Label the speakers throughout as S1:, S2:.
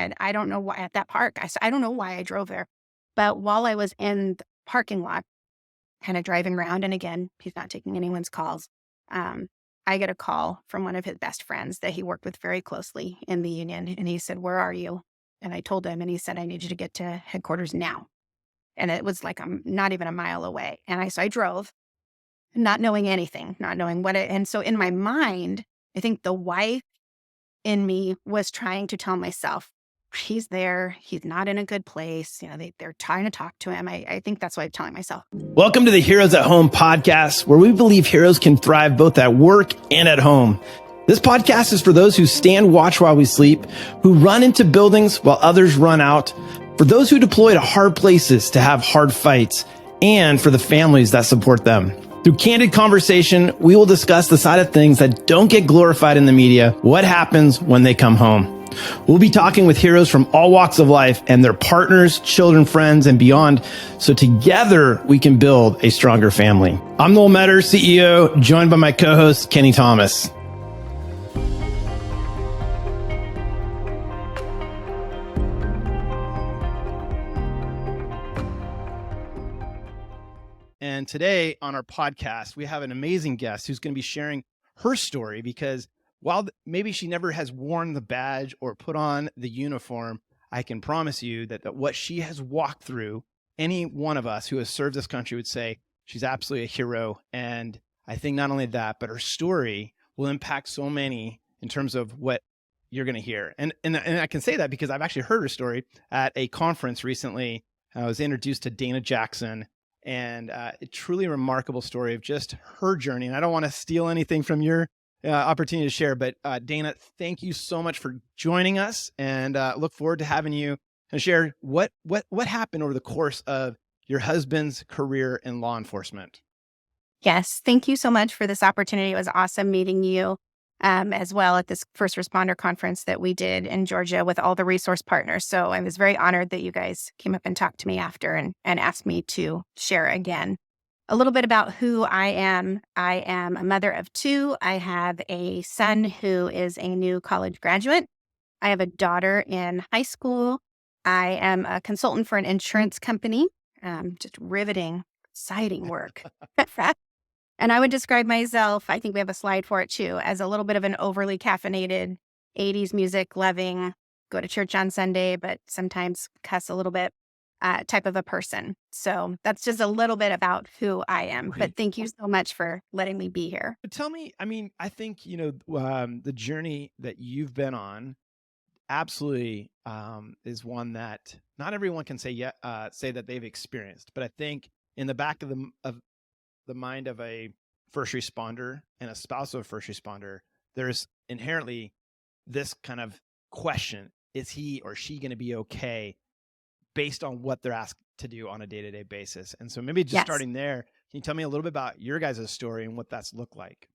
S1: And I don't know why at that park. I said, I don't know why I drove there. But while I was in the parking lot, kind of driving around, and again, he's not taking anyone's calls. I get a call from one of his best friends that he worked with very closely in the union. And he said, "Where are you?" And I told him, and he said, "I need you to get to headquarters now." And it was like, I'm not even a mile away. So I drove, not knowing anything, not knowing what it, and so in my mind, I think the wife in me was trying to tell myself, he's there, he's not in a good place. They're trying to talk to him. I think that's what I'm telling myself.
S2: Welcome to the Heroes at Home podcast, where we believe heroes can thrive both at work and at home. This podcast is for those who stand watch while we sleep, who run into buildings while others run out, for those who deploy to hard places to have hard fights, and for the families that support them. Through candid conversation, we will discuss the side of things that don't get glorified in the media, what happens when they come home. We'll be talking with heroes from all walks of life and their partners, children, friends, and beyond, so together we can build a stronger family. I'm Noel Meador, CEO, joined by my co-host, Kenny Thomas. And today on our podcast, we have an amazing guest who's going to be sharing her story, because while maybe she never has worn the badge or put on the uniform, I can promise you that what she has walked through, any one of us who has served this country would say she's absolutely a hero. And I think not only that, but her story will impact so many in terms of what you're going to hear. And I can say that because I've actually heard her story at a conference recently. I was introduced to Dana Jackson, and a truly remarkable story of just her journey. And I don't want to steal anything from your opportunity to share, but Dana, thank you so much for joining us, and look forward to having you and share what happened over the course of your husband's career in law enforcement.
S1: Yes, thank you so much for this opportunity. It was awesome meeting you as well at this first responder conference that we did in Georgia with all the resource partners. So I was very honored that you guys came up and talked to me after and asked me to share again. A little bit about who I am. I am a mother of two. I have a son who is a new college graduate. I have a daughter in high school. I am a consultant for an insurance company. Just riveting, exciting work. And I would describe myself, I think we have a slide for it too, as a little bit of an overly caffeinated, 80s music loving, go to church on Sunday, but sometimes cuss a little bit type of a person. So that's just a little bit about who I am.
S2: Right.
S1: But thank you so much for letting me be here.
S2: But tell me, I think, the journey that you've been on absolutely is one that not everyone can say that they've experienced. But I think in the back of the mind of a first responder and a spouse of a first responder, there's inherently this kind of question: is he or she going to be okay based on what they're asked to do on a day-to-day basis? And so maybe just starting there, can you tell me a little bit about your guys' story and what that's looked like?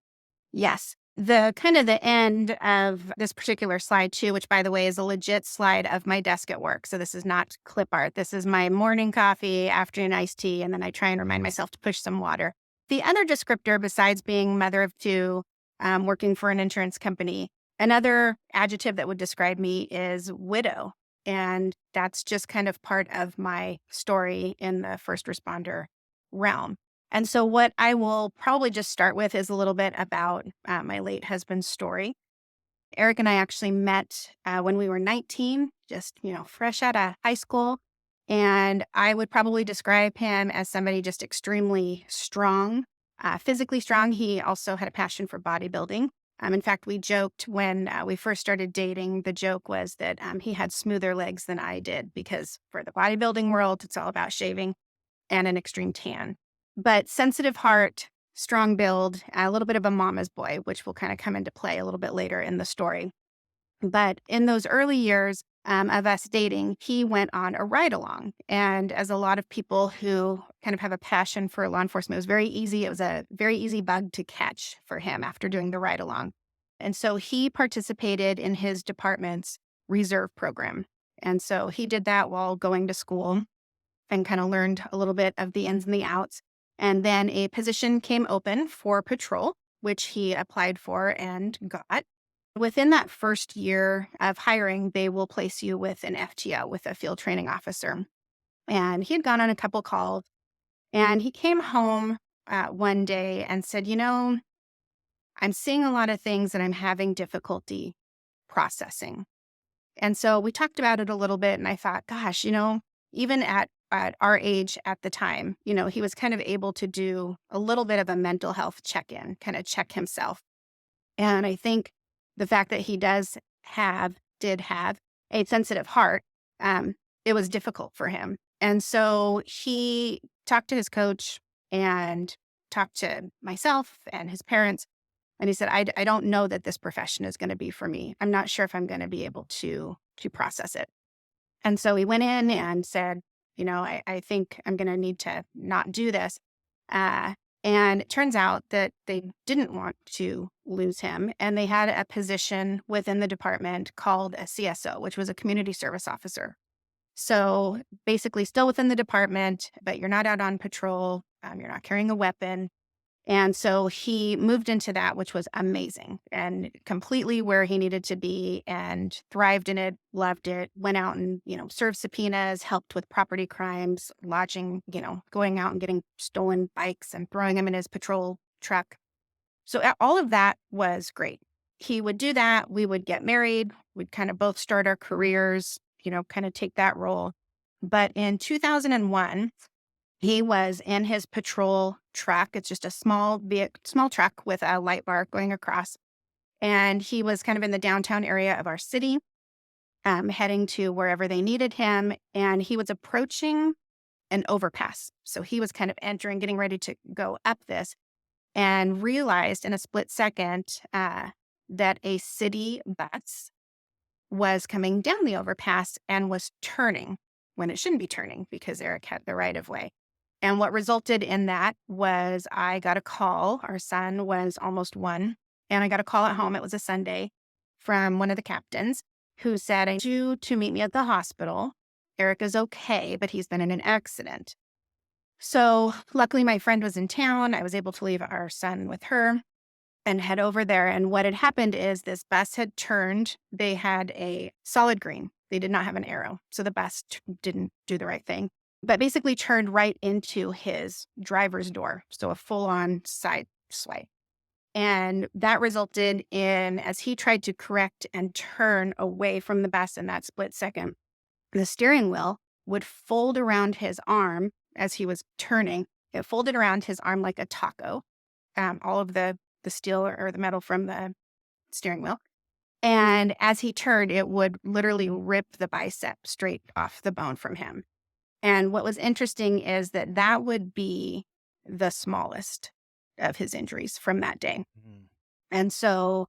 S1: Yes. The kind of the end of this particular slide too, which by the way is a legit slide of my desk at work. So this is not clip art. This is my morning coffee, afternoon iced tea, and then I try and remind myself to push some water. The other descriptor, besides being mother of two, working for an insurance company, another adjective that would describe me is widow. And that's just kind of part of my story in the first responder realm. And so what I will probably just start with is a little bit about my late husband's story. Eric and I actually met when we were 19, just, fresh out of high school. And I would probably describe him as somebody just extremely strong, physically strong. He also had a passion for bodybuilding. In fact, we joked when we first started dating, the joke was that he had smoother legs than I did, because for the bodybuilding world, it's all about shaving and an extreme tan. But sensitive heart, strong build, a little bit of a mama's boy, which will kind of come into play a little bit later in the story. But in those early years of us dating, he went on a ride along. And as a lot of people who kind of have a passion for law enforcement, it was very easy. It was a very easy bug to catch for him after doing the ride along. And so he participated in his department's reserve program. And so he did that while going to school and kind of learned a little bit of the ins and the outs. And then a position came open for patrol, which he applied for and got. Within that first year of hiring, they will place you with an FTO, with a field training officer. And he had gone on a couple calls and he came home one day and said, I'm seeing a lot of things that I'm having difficulty processing. And so we talked about it a little bit. And I thought, gosh, even at our age at the time, he was kind of able to do a little bit of a mental health check in, kind of check himself. And I think the fact that he did have a sensitive heart, um, it was difficult for him. And so he talked to his coach and talked to myself and his parents. And he said, I don't know that this profession is going to be for me. I'm not sure if I'm going to be able to process it. And so he went in and said, I think I'm going to need to not do this. Uh, and it turns out that they didn't want to lose him. And they had a position within the department called a CSO, which was a community service officer. So basically, still within the department, but you're not out on patrol. You're not carrying a weapon. And so he moved into that, which was amazing and completely where he needed to be and thrived in it, loved it, went out and, served subpoenas, helped with property crimes, lodging, going out and getting stolen bikes and throwing them in his patrol truck. So all of that was great. He would do that. We would get married. We'd kind of both start our careers, kind of take that role. But in 2001, he was in his patrol truck. It's just a small truck with a light bar going across. And he was kind of in the downtown area of our city, heading to wherever they needed him. And he was approaching an overpass. So he was kind of getting ready to go up this and realized in a split second that a city bus was coming down the overpass and was turning when it shouldn't be turning because Eric had the right of way. And what resulted in that was I got a call. Our son was almost 1. And I got a call at home. It was a Sunday from one of the captains who said, I need you to meet me at the hospital. Eric is okay, but he's been in an accident. So luckily, my friend was in town. I was able to leave our son with her and head over there. And what had happened is this bus had turned. They had a solid green. They did not have an arrow. So the bus didn't do the right thing, but basically turned right into his driver's door. So a full-on side swipe. And that resulted in, as he tried to correct and turn away from the bus in that split second, the steering wheel would fold around his arm as he was turning. It folded around his arm like a taco, all of the steel or the metal from the steering wheel. And as he turned, it would literally rip the bicep straight off the bone from him. And what was interesting is that would be the smallest of his injuries from that day.
S2: Mhm.
S1: And so,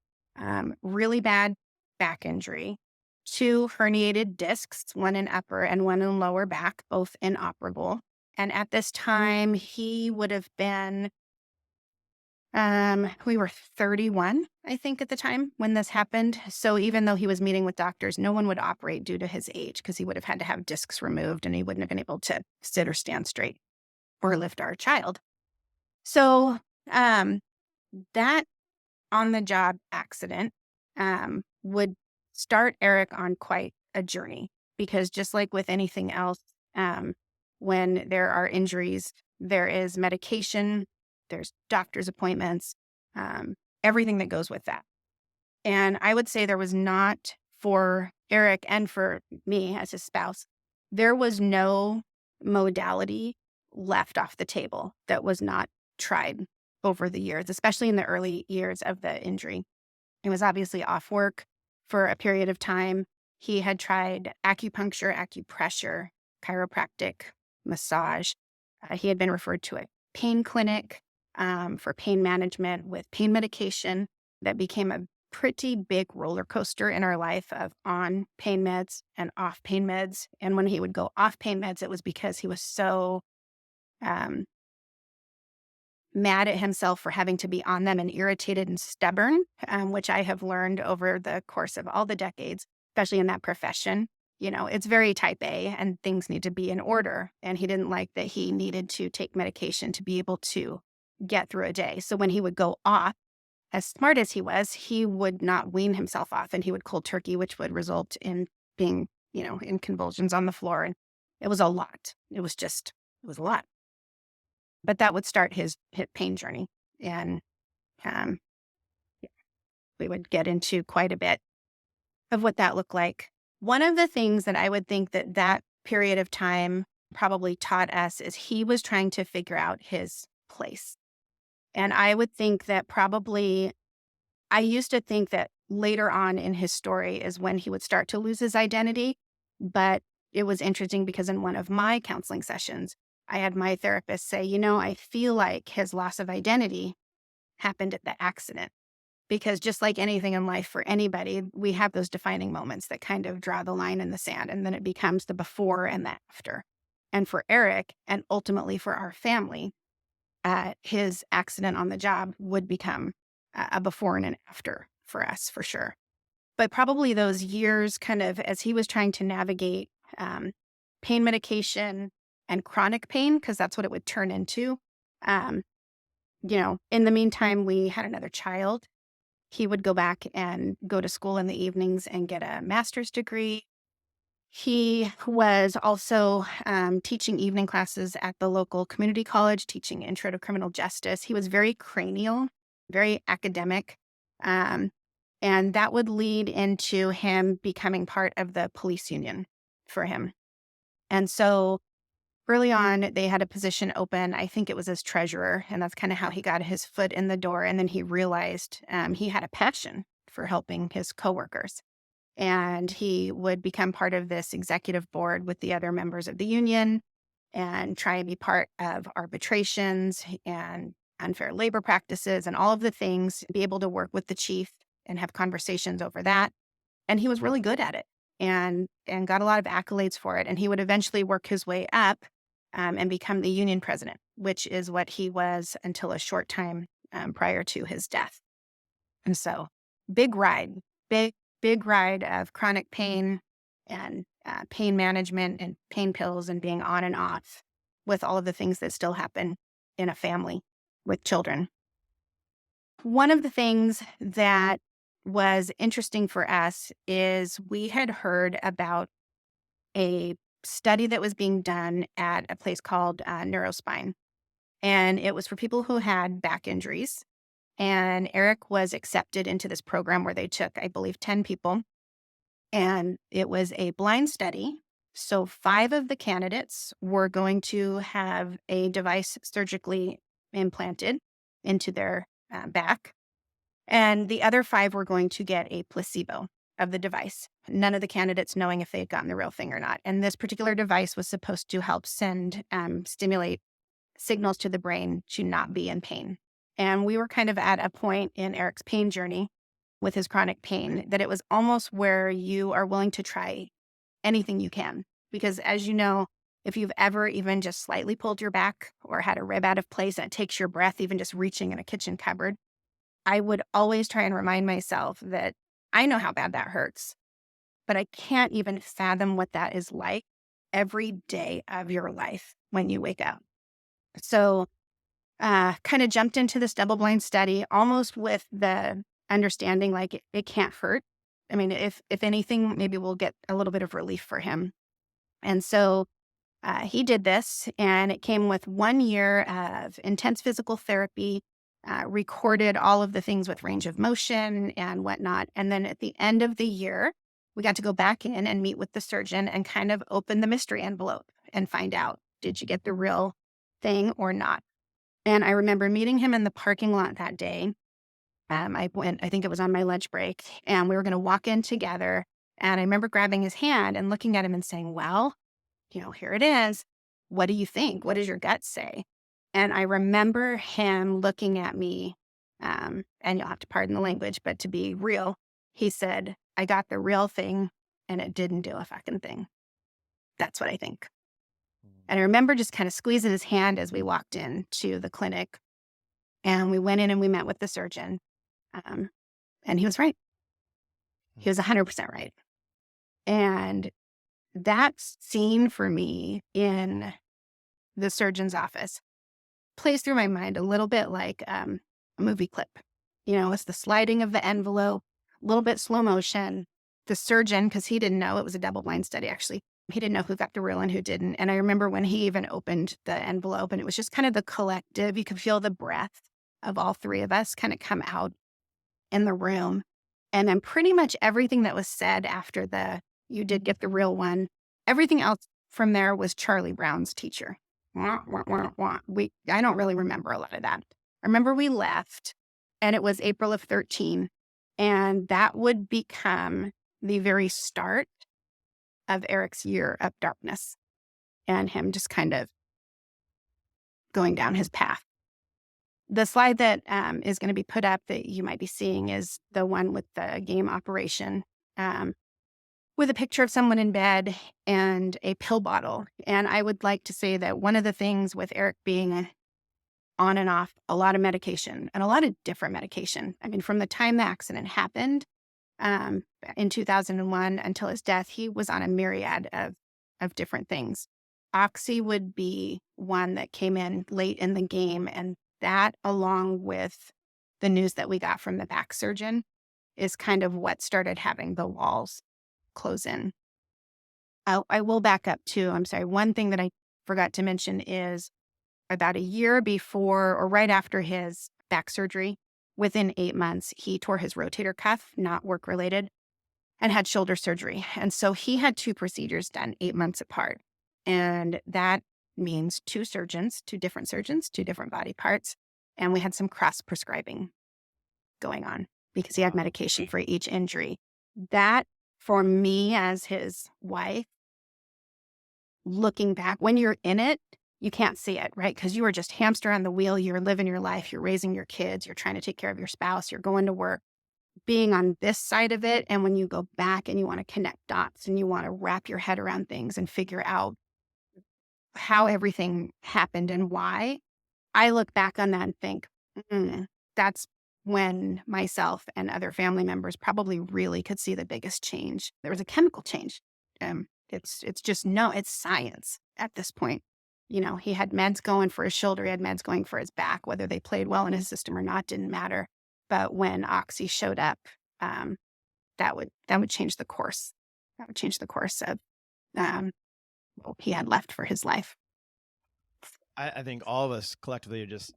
S1: really bad back injury, 2 herniated discs, one in upper and one in lower back, both inoperable. And at this time, he would have been, we were 31, I think, at the time when this happened. So even though he was meeting with doctors, no one would operate due to his age because he would have had to have discs removed and he wouldn't have been able to sit or stand straight or lift our child. So, that on the job accident would start Eric on quite a journey because just like with anything else, when there are injuries, there is medication, there's doctor's appointments, everything that goes with that. And I would say there was not for Eric and for me as his spouse, there was no modality left off the table that was not tried over the years, especially in the early years of the injury. He was obviously off work for a period of time. He had tried acupuncture, acupressure, chiropractic, massage. He had been referred to a pain clinic for pain management with pain medication that became a pretty big roller coaster in our life of on pain meds and off pain meds. And when he would go off pain meds, it was because he was so um, mad at himself for having to be on them and irritated and stubborn, which I have learned over the course of all the decades, especially in that profession. It's very type A and things need to be in order. And he didn't like that he needed to take medication to be able to get through a day. So when he would go off, as smart as he would not wean himself off and he would cold turkey, which would result in being, in convulsions on the floor. And it was a lot. It was a lot. But that would start his pain journey. And um, yeah, we would get into quite a bit of what that looked like. One of the things that I would think that that period of time probably taught us is he was trying to figure out his place. And I would think that probably, I used to think that later on in his story is when he would start to lose his identity. But it was interesting because in one of my counseling sessions, I had my therapist say, I feel like his loss of identity happened at the accident. Because just like anything in life for anybody, we have those defining moments that kind of draw the line in the sand, and then it becomes the before and the after. And for Eric, and ultimately for our family, his accident on the job would become a before and an after for us, for sure. But probably those years, kind of as he was trying to navigate pain medication and chronic pain, because that's what it would turn into. Um, in the meantime, we had another child. He would go back and go to school in the evenings and get a master's degree. He was also teaching evening classes at the local community college, teaching intro to criminal justice. He was very cranial, very academic. Um, and that would lead into him becoming part of the police union for him. And so early on, they had a position open. I think it was as treasurer, and that's kind of how he got his foot in the door. And then he realized he had a passion for helping his coworkers. And he would become part of this executive board with the other members of the union and try and be part of arbitrations and unfair labor practices and all of the things, be able to work with the chief and have conversations over that. And he was really good at it and got a lot of accolades for it. And he would eventually work his way up and become the union president, which is what he was until a short time prior to his death. And so big ride, big ride of chronic pain and pain management and pain pills and being on and off with all of the things that still happen in a family with children. One of the things that was interesting for us is we had heard about a study that was being done at a place called Neurospine. And it was for people who had back injuries. And Eric was accepted into this program where they took, I believe, 10 people. And it was a blind study. So 5 of the candidates were going to have a device surgically implanted into their back. And the other 5 were going to get a placebo of the device, none of the candidates knowing if they had gotten the real thing or not. And this particular device was supposed to help stimulate signals to the brain to not be in pain. And we were kind of at a point in Eric's pain journey with his chronic pain that it was almost where you are willing to try anything you can. Because as you know, if you've ever even just slightly pulled your back or had a rib out of place and it takes your breath, even just reaching in a kitchen cupboard, I would always try and remind myself that I know how bad that hurts, but I can't even fathom what that is like every day of your life when you wake up. So kind of jumped into this double blind study almost with the understanding like it can't hurt. I mean, if anything, maybe we'll get a little bit of relief for him. And so he did this, and it came with 1 year of intense physical therapy, recorded all of the things with range of motion and whatnot. And then at the end of the year, we got to go back in and meet with the surgeon and kind of open the mystery envelope and find out, did you get the real thing or not? And I remember meeting him in the parking lot that day. I think it was on my lunch break, and we were going to walk in together. And I remember grabbing his hand and looking at him and saying, well, here it is. What do you think? What does your gut say? And I remember him looking at me, and you'll have to pardon the language, but to be real, he said, I got the real thing and it didn't do a fucking thing. That's what I think. And I remember just kind of squeezing his hand as we walked into the clinic, and we went in and we met with the surgeon. And he was right. He was 100% right. And that scene for me in the surgeon's office plays through my mind a little bit like a movie clip. It's the sliding of the envelope, a little bit slow motion. The surgeon, because he didn't know it was a double blind study, actually. He didn't know who got the real and who didn't. And I remember when he even opened the envelope, and it was just kind of the collective, you could feel the breath of all three of us kind of come out in the room. And then pretty much everything that was said after you did get the real one, everything else from there was Charlie Brown's teacher. Wah, wah, wah, wah. I don't really remember a lot of that. I remember we left and it was April of 13. And that would become the very start of Eric's year of darkness and him just kind of going down his path. The slide that is going to be put up that you might be seeing is the one with the game operation, with a picture of someone in bed and a pill bottle. And I would like to say that one of the things with Eric being on and off a lot of medication and a lot of different medication, I mean, from the time the accident happened um, in 2001 until his death, he was on a myriad of different things. Oxy would be one that came in late in the game, and that, along with the news that we got from the back surgeon, is kind of what started having the walls close in. I will back up too. I'm sorry. One thing that I forgot to mention is about a year before or right after his back surgery, within 8 months, he tore his rotator cuff, not work related, and had shoulder surgery. And so he had two procedures done 8 months apart. And that means two different surgeons, two different body parts. And we had some cross prescribing going on because he had
S2: Wow.
S1: medication for each injury. That, for me as his wife, looking back, when you're in it, you can't see it, right? Because you are just hamster on the wheel. You're living your life. You're raising your kids. You're trying to take care of your spouse. You're going to work. Being on this side of it, and when you go back and you want to connect dots and you want to wrap your head around things and figure out how everything happened and why, I look back on that and think, that's when myself and other family members probably really could see the biggest change. There was a chemical change. It's just no, it's science at this point. He had meds going for his shoulder, he had meds going for his back. Whether they played well in his system or not didn't matter. But when Oxy showed up, um, that would change the course. That would change the course of what he had left for his life.
S2: I think all of us collectively are just,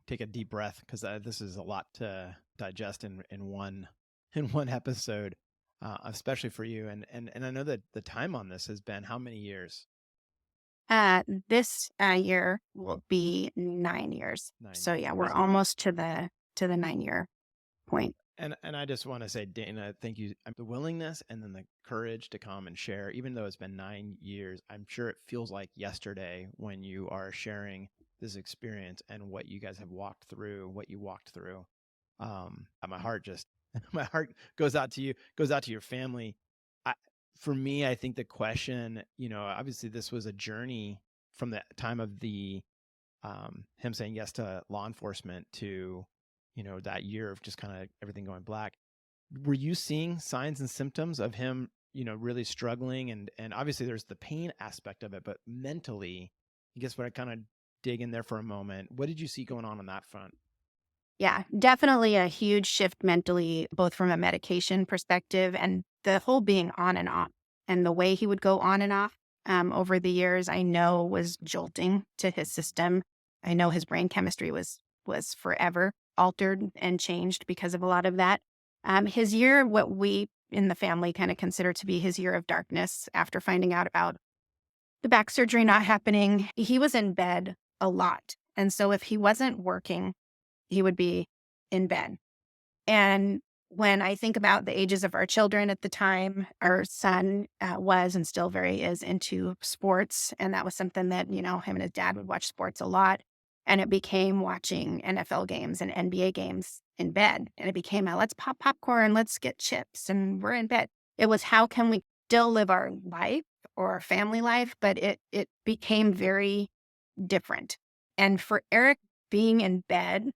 S2: take a deep breath because this is a lot to digest in one in one episode, especially for you. And I know that the time on this has been how many years?
S1: This year will be 9 years.
S2: 9
S1: So yeah, we're
S2: years.
S1: almost to the 9 year point.
S2: And I just want to say, Dana, thank you. The willingness and then the courage to come and share, even though it's been 9 years, I'm sure it feels like yesterday when you are sharing this experience and what you guys have walked through, what you walked through. My heart just, my heart goes out to you, goes out to your family. I, for me, I think the question, obviously this was a journey from the time of him saying yes to law enforcement to that year of just kind of everything going black. Were you seeing signs and symptoms of him, really struggling? And obviously there's the pain aspect of it, but mentally, I guess what I kind of dig in there for a moment, what did you see going on that front?
S1: Yeah, definitely a huge shift mentally, both from a medication perspective and the whole being on and off, and the way he would go on and off over the years, I know was jolting to his system. I know his brain chemistry was forever altered and changed because of a lot of that. His year, what we in the family kind of consider to be his year of darkness after finding out about the back surgery not happening, he was in bed a lot. And so if he wasn't working, he would be in bed. And when I think about the ages of our children at the time, our son was and still very is into sports. And that was something that, him and his dad would watch sports a lot. And it became watching NFL games and NBA games in bed. And it became let's pop popcorn, let's get chips, and we're in bed. It was how can we still live our life or our family life, but it became very different. And for Eric, being in bed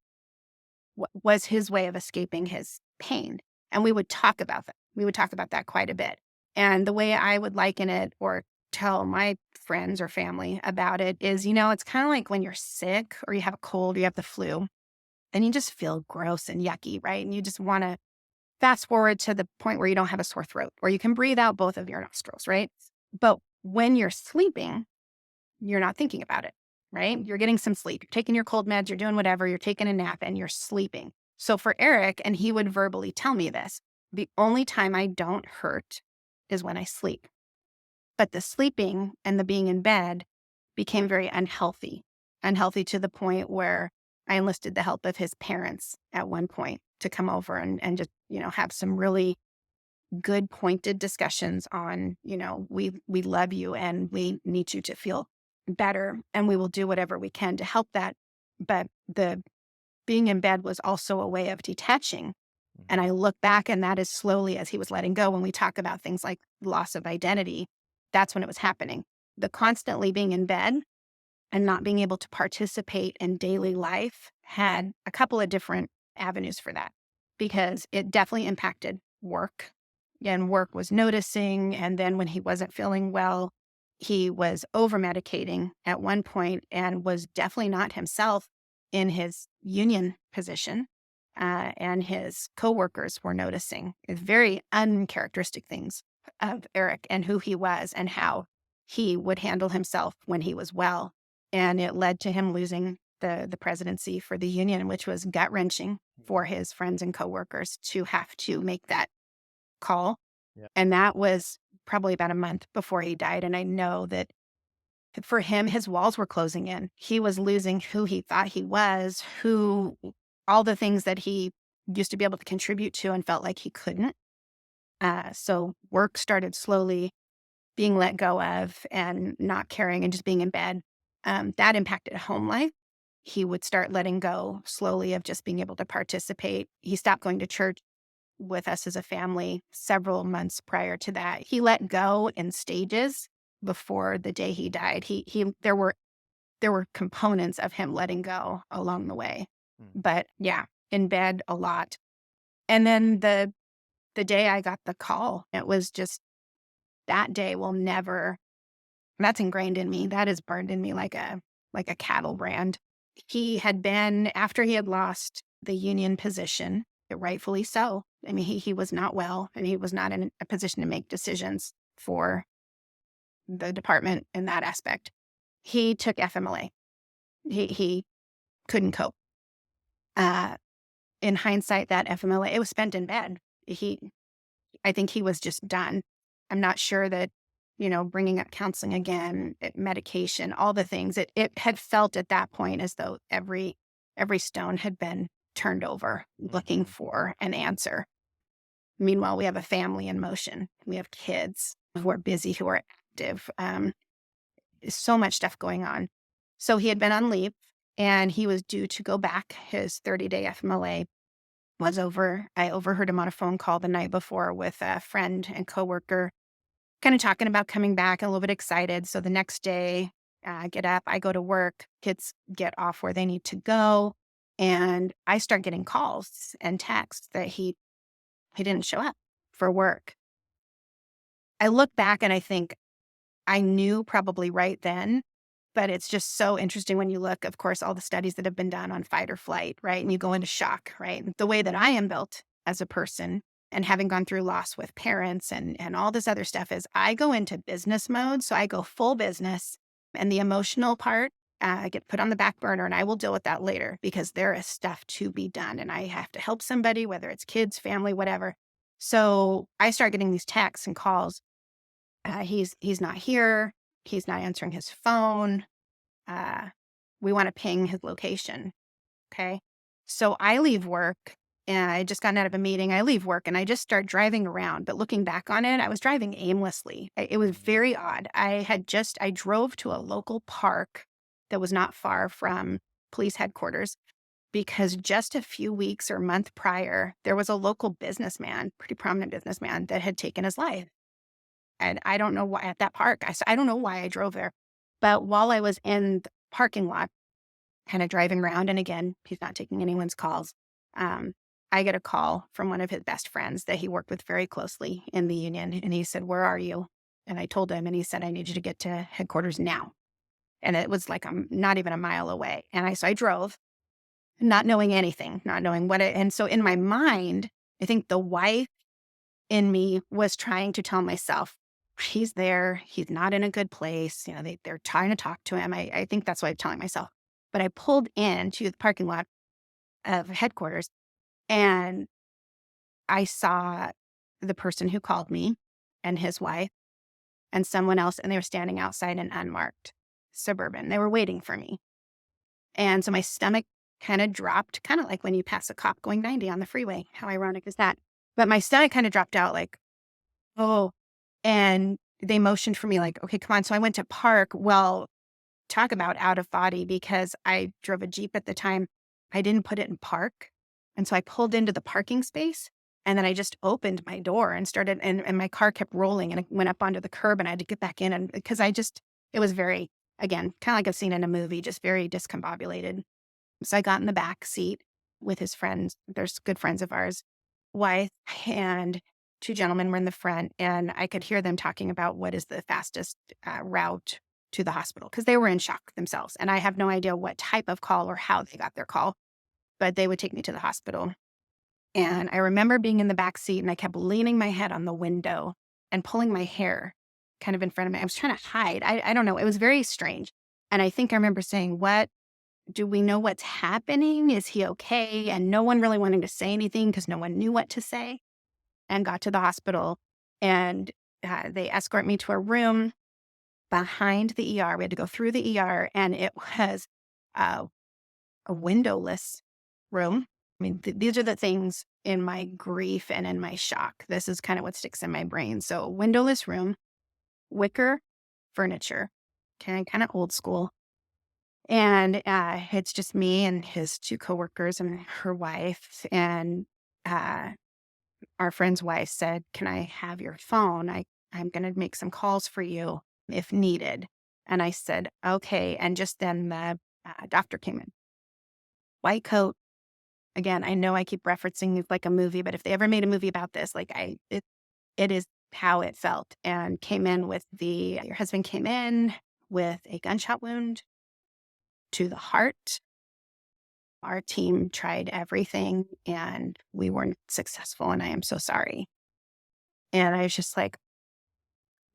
S1: was his way of escaping his pain. And we would talk about that. We would talk about that quite a bit. And the way I would liken it or tell my friends or family about it is, it's kind of like when you're sick or you have a cold, or you have the flu, and you just feel gross and yucky, right? And you just want to fast forward to the point where you don't have a sore throat, where you can breathe out both of your nostrils, right? But when you're sleeping, you're not thinking about it, right? You're getting some sleep. You're taking your cold meds, you're doing whatever, you're taking a nap and you're sleeping. So for Eric, and he would verbally tell me this, the only time I don't hurt is when I sleep. But the sleeping and the being in bed became very unhealthy to the point where I enlisted the help of his parents at one point to come over and just, have some really good pointed discussions on, we love you and we need you to feel better and we will do whatever we can to help that. But the being in bed was also a way of detaching. And I look back, and that is slowly as he was letting go. When we talk about things like loss of identity, that's when it was happening. The constantly being in bed and not being able to participate in daily life had a couple of different avenues for that, because it definitely impacted work. And work was noticing. And then when he wasn't feeling well, he was over medicating at one point and was definitely not himself in his union position. And his coworkers were noticing very uncharacteristic things of Eric and who he was and how he would handle himself when he was well. And it led to him losing the presidency for the union, which was gut wrenching for his friends and coworkers to have to make that call.
S2: Yeah.
S1: And that was probably about a month before he died. And I know that for him, his walls were closing in. He was losing who he thought he was, all the things that he used to be able to contribute to and felt like he couldn't. So work started slowly being let go of and not caring and just being in bed. That impacted home life. He would start letting go slowly of just being able to participate. He stopped going to church with us as a family several months prior to that. He let go in stages before the day he died. There were components of him letting go along the way.
S2: Mm.
S1: But yeah, in bed a lot. And then the day I got the call, it was just that day will never that's ingrained in me. That is burned in me like a cattle brand. He had been after he had lost the union position, rightfully so. I mean, he was not well and he was not in a position to make decisions for the department in that aspect. He took FMLA. He couldn't cope. Uh, in hindsight, that FMLA, it was spent in bed. I think he was just done. I'm not sure that, bringing up counseling again, medication, all the things, it had felt at that point as though every stone had been turned over looking for an answer. Meanwhile, we have a family in motion. We have kids who are busy, who are active. So much stuff going on. So he had been on leave and he was due to go back. His 30-day FMLA was over. I overheard him on a phone call the night before with a friend and coworker, kind of talking about coming back, a little bit excited. So the next day, I get up, I go to work, kids get off where they need to go, and I start getting calls and texts that he didn't show up for work. I look back and I think I knew probably right then, but it's just so interesting when you look, of course, all the studies that have been done on fight or flight, right? And you go into shock, right? The way that I am built as a person and having gone through loss with parents and all this other stuff is I go into business mode. So I go full business and the emotional part, I get put on the back burner and I will deal with that later because there is stuff to be done and I have to help somebody, whether it's kids, family, whatever. So I start getting these texts and calls. He's not here. He's not answering his phone. Uh, we want to ping his location. Okay. So I leave work and I just gotten out of a meeting. I leave work and I just start driving around. But looking back on it, I was driving aimlessly. It was very odd. I drove to a local park that was not far from police headquarters because just a few weeks or month prior, there was a local businessman, pretty prominent businessman that had taken his life. And I don't know why at that park. I don't know why I drove there. But while I was in the parking lot, kind of driving around, and again, he's not taking anyone's calls. I get a call from one of his best friends that he worked with very closely in the union. And he said, "Where are you?" And I told him, and he said, "I need you to get to headquarters now." And it was like I'm not even a mile away. And so I drove. not knowing anything, not knowing what it, and so in my mind, I think the wife in me was trying to tell myself, he's there, he's not in a good place. They're trying to talk to him. I think that's what I'm telling myself. But I pulled into the parking lot of headquarters and I saw the person who called me and his wife and someone else, and they were standing outside an unmarked Suburban. They were waiting for me. And so my stomach kind of dropped, kind of like when you pass a cop going 90 on the freeway. How ironic is that? But my stomach kind of dropped out like, oh, and they motioned for me like, okay, come on. So I went to park. Well, talk about out of body because I drove a Jeep at the time. I didn't put it in park. And so I pulled into the parking space and then I just opened my door and started, and my car kept rolling and it went up onto the curb and I had to get back in. And because it was very, again, kind of like a scene in a movie, just very discombobulated. So I got in the back seat with his friends. There's good friends of ours, wife, and two gentlemen were in the front. And I could hear them talking about what is the fastest route to the hospital because they were in shock themselves. And I have no idea what type of call or how they got their call, but they would take me to the hospital. And I remember being in the back seat and I kept leaning my head on the window and pulling my hair kind of in front of me. I was trying to hide. I don't know. It was very strange. And I think I remember saying, what do we know what's happening? Is he okay? And no one really wanting to say anything because no one knew what to say, and got to the hospital. And they escort me to a room behind the ER. We had to go through the ER, and it was uh, a windowless room. I mean, these are the things in my grief and in my shock. This is kind of what sticks in my brain. So, windowless room, wicker furniture, kind of old school. And it's just me and his two coworkers and her wife. And uh, our friend's wife said, "Can I have your phone? I'm going to make some calls for you if needed." And I said, "Okay." And just then the doctor came in, white coat. Again, I know I keep referencing it like a movie, but if they ever made a movie about this, it is how it felt. And came in with your husband came in with a gunshot wound to the heart. Our team tried everything and we weren't successful, and I am so sorry. And I was just like,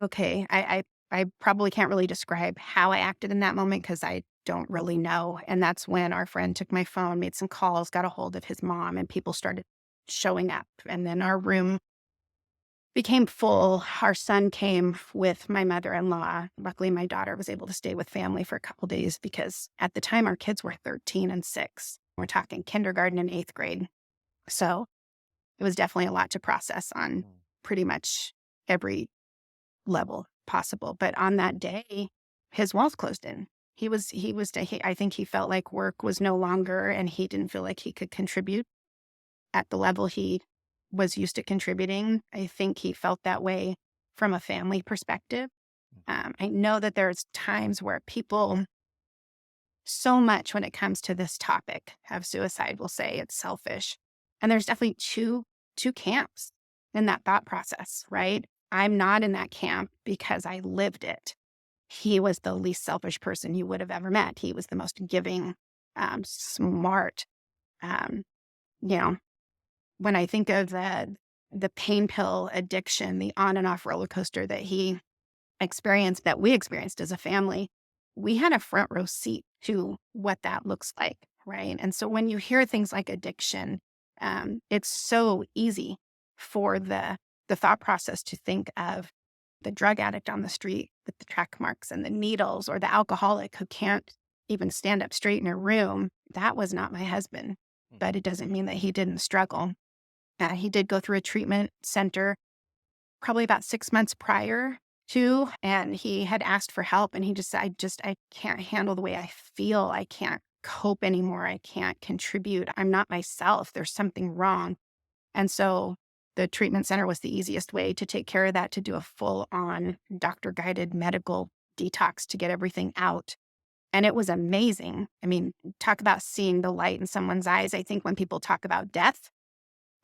S1: okay, I probably can't really describe how I acted in that moment because I don't really know. And that's when our friend took my phone, made some calls, got a hold of his mom, and people started showing up. And then our room became full. Our son came with my mother-in-law. Luckily, my daughter was able to stay with family for a couple days because at the time our kids were 13 and 6. We're talking kindergarten and 8th grade. So it was definitely a lot to process on pretty much every level possible. But on that day, his walls closed in. I think he felt like work was no longer, and he didn't feel like he could contribute at the level he was used to contributing. I think he felt that way from a family perspective. I know that there's times where people, so much when it comes to this topic of suicide, will say it's selfish. And there's definitely two camps in that thought process, right? I'm not in that camp because I lived it. He was the least selfish person you would have ever met. He was the most giving, smart. Um, you know, when I think of the pain pill addiction, the on and off roller coaster that he experienced, that we experienced as a family, we had a front row seat to what that looks like, right? And so when you hear things like addiction, it's so easy for the thought process to think of the drug addict on the street with the track marks and the needles, or the alcoholic who can't even stand up straight in a room. That was not my husband, but it doesn't mean that he didn't struggle. He did go through a treatment center probably about 6 months prior to, and he had asked for help. And he just said, I can't handle the way I feel. I can't cope anymore. I can't contribute. I'm not myself. There's something wrong. And so the treatment center was the easiest way to take care of that, to do a full on doctor guided medical detox to get everything out. And it was amazing. I mean, talk about seeing the light in someone's eyes. I think when people talk about death,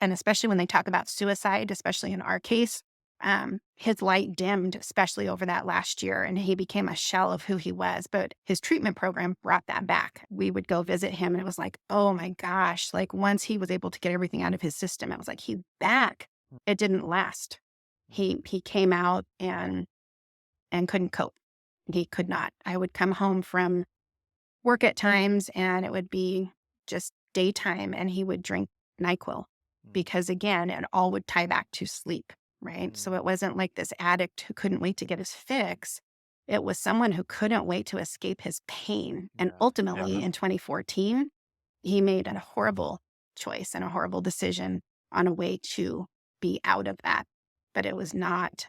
S1: and especially when they talk about suicide, especially in our case, his light dimmed, especially over that last year, and he became a shell of who he was. But his treatment program brought that back. We would go visit him, and it was like, oh my gosh, like once he was able to get everything out of his system, it was like he's back. It didn't last. He came out and couldn't cope. He could not. I would come home from work at times and it would be just daytime and he would drink NyQuil because again, it all would tie back to sleep, right? So
S2: Mm.
S1: it wasn't like this addict who couldn't wait to get his fix. It was someone who couldn't wait to escape his pain. And
S2: Yeah.
S1: ultimately in 2014, he made a horrible choice and a horrible decision on a way to be out of that. But it was not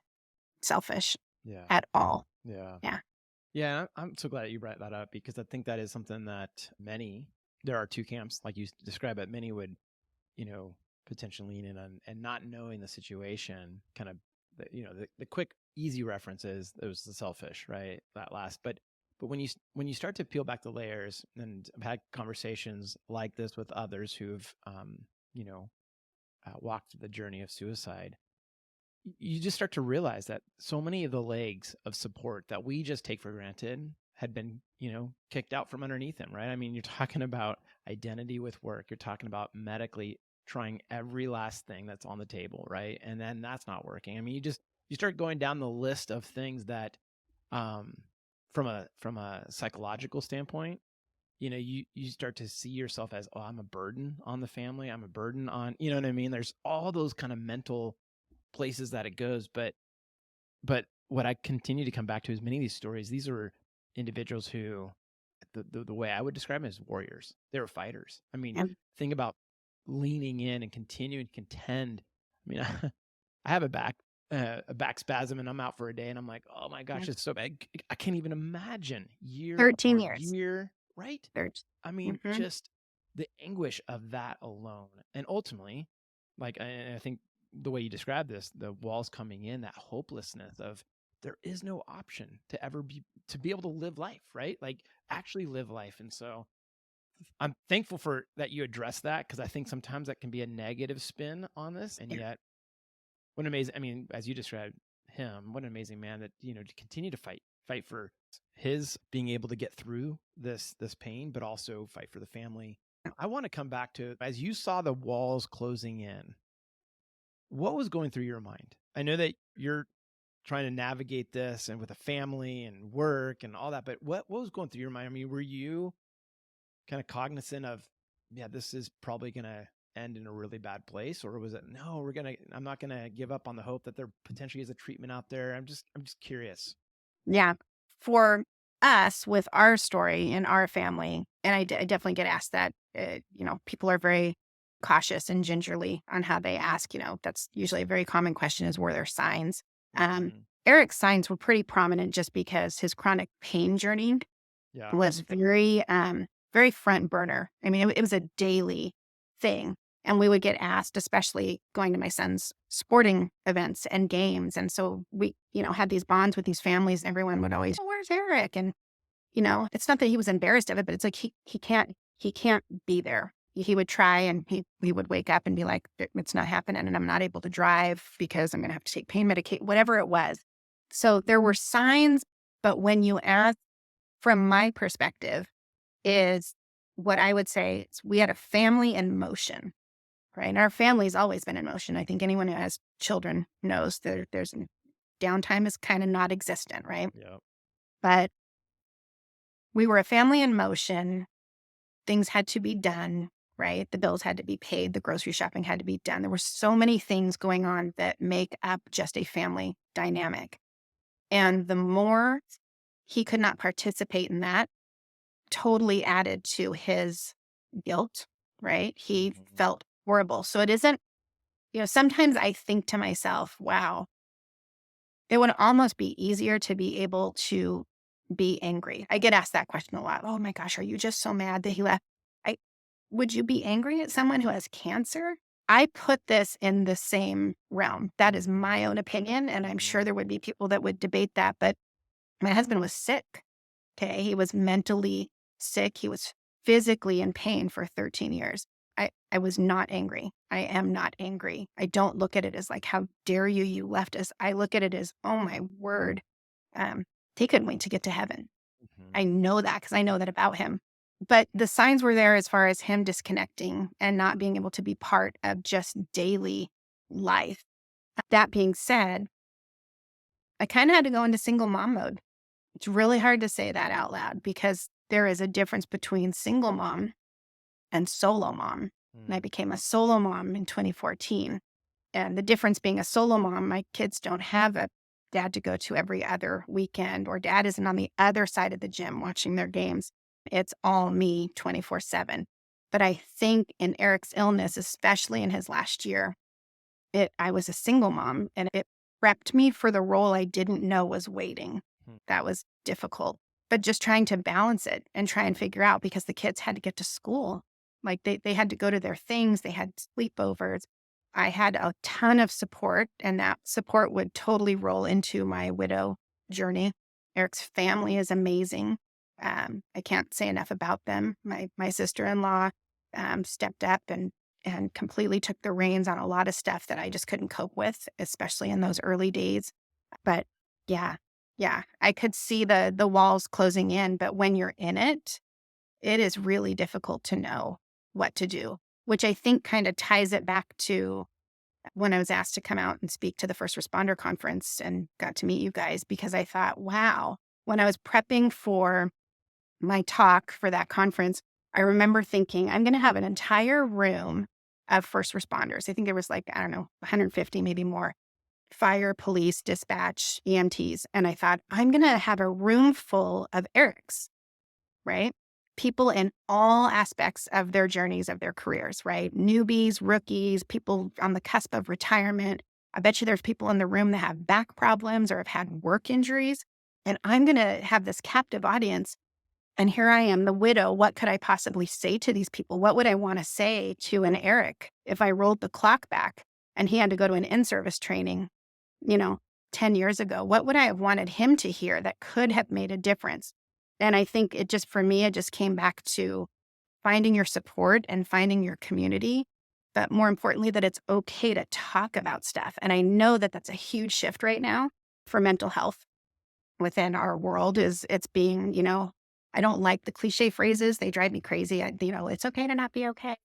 S1: selfish
S2: Yeah.
S1: at all.
S2: Yeah.
S1: Yeah.
S2: Yeah. I'm so glad that you brought that up because I think that is something that there are two camps, like you describe it. Many would, potentially lean in on and not knowing the situation, kind of, the quick, easy reference is it was the selfish, right? That last, but when you start to peel back the layers, and I've had conversations like this with others who've, you know, walked the journey of suicide, you just start to realize that so many of the legs of support that we just take for granted had been, kicked out from underneath him, right? I mean, you're talking about identity with work, you're talking about medically trying every last thing that's on the table, right? And then that's not working. I mean, you start going down the list of things that, um, from a psychological standpoint, you start to see yourself as, oh, I'm a burden on the family, I'm a burden on, you know what I mean? There's all those kind of mental places that it goes. But what I continue to come back to is many of these stories, these are individuals who, the way I would describe them, as warriors. They were fighters. I mean,
S1: And
S2: think about leaning in and continuing to contend. I mean, I have a back spasm and I'm out for a day and I'm like, oh my gosh, it's so bad. I can't even imagine year
S1: 13
S2: upon
S1: years.
S2: year, right?
S1: There's
S2: I mean,
S1: mhm.
S2: just the anguish of that alone. And ultimately, like, I think the way you describe this, the walls coming in, that hopelessness of there is no option to be able to live life, right? Like actually live life. And so I'm thankful for that you address that, because I think sometimes that can be a negative spin on this. And
S1: Yeah.
S2: yet, what an amazing, I mean, as you described him, what an amazing man that, to continue to fight for his being able to get through this pain, but also fight for the family. I want to come back to, as you saw the walls closing in, what was going through your mind? I know that you're trying to navigate this and with a family and work and all that, but what was going through your mind? I mean, were you kind of cognizant of, yeah, this is probably going to end in a really bad place? Or was it, no, I'm not going to give up on the hope that there potentially is a treatment out there? I'm just curious.
S1: Yeah. For us, with our story in our family, and I definitely get asked that, people are very cautious and gingerly on how they ask, that's usually a very common question is, were there signs? Um,
S2: Mm-hmm.
S1: Eric's signs were pretty prominent just because his chronic pain journey
S2: Yeah.
S1: was very front burner. I mean, it was a daily thing. And we would get asked, especially going to my son's sporting events and games. And so we, had these bonds with these families. And everyone would always, oh, where's Eric? And, it's not that he was embarrassed of it, but it's like he can't be there. He would try and he would wake up and be like, it's not happening. And I'm not able to drive because I'm going to have to take pain medication, whatever it was. So there were signs. But when you ask, from my perspective, is what I would say is we had a family in motion, right? And our family's always been in motion. I think anyone who has children knows that there's downtime is kind of not existent, right?
S2: Yeah.
S1: But we were a family in motion. Things had to be done, right? The bills had to be paid. The grocery shopping had to be done. There were so many things going on that make up just a family dynamic. And the more he could not participate in that, totally added to his guilt, right? He
S2: Mm-hmm.
S1: felt horrible. So it isn't, sometimes I think to myself, wow, it would almost be easier to be able to be angry. I get asked that question a lot. Oh my gosh, are you just so mad that he left? I Would you be angry at someone who has cancer? I put this in the same realm. That is my own opinion. And I'm
S2: Mm-hmm.
S1: sure there would be people that would debate that. But my husband was sick. Okay. He was mentally sick. He was physically in pain for 13 years. I was not angry. I am not angry. I don't look at it as like, how dare you? You left us. I look at it as, oh my word. Um, they couldn't wait to get to heaven.
S2: Mhm.
S1: I know that because I know that about him. But the signs were there as far as him disconnecting and not being able to be part of just daily life. That being said, I kind of had to go into single mom mode. It's really hard to say that out loud because there is a difference between single mom and solo mom. And I
S2: Mm.
S1: became a solo mom in 2014. And the difference being a solo mom, my kids don't have a dad to go to every other weekend, or dad isn't on the other side of the gym watching their games. It's all me 24/7. But I think in Eric's illness, especially in his last year, I was a single mom and it prepped me for the role I didn't know was waiting.
S2: Hmm.
S1: That was difficult. But just trying to balance it and try and figure out because the kids had to get to school. Like they had to go to their things, they had sleepovers. I had a ton of support, and that support would totally roll into my widow journey. Eric's family is amazing. I can't say enough about them. My sister-in-law stepped up and completely took the reins on a lot of stuff that I just couldn't cope with, especially in those early days. But yeah, yeah, I could see the walls closing in, but when you're in it, it is really difficult to know what to do, which I think kind of ties it back to when I was asked to come out and speak to the first responder conference and got to meet you guys because I thought, wow, when I was prepping for my talk for that conference, I remember thinking, I'm going to have an entire room of first responders. I think there was like, I don't know, 150, maybe more fire, police, dispatch, EMTs. And I thought, I'm going to have a room full of Erics, right? People in all aspects of their journeys of their careers, right? Newbies, rookies, people on the cusp of retirement. I bet you there's people in the room that have back problems or have had work injuries. And I'm going to have this captive audience, and here I am, the widow. What could I possibly say to these people? What would I want to say to an Eric if I rolled the clock back and he had to go to an in service training, you know, 10 years ago? What would I have wanted him to hear that could have made a difference? And I think it just, for me, it just came back to finding your support and finding your community. But more importantly, that it's okay to talk about stuff. And I know that that's a huge shift right now for mental health within our world is it's being, I don't like the cliche phrases. They drive me crazy. It's okay to not be okay,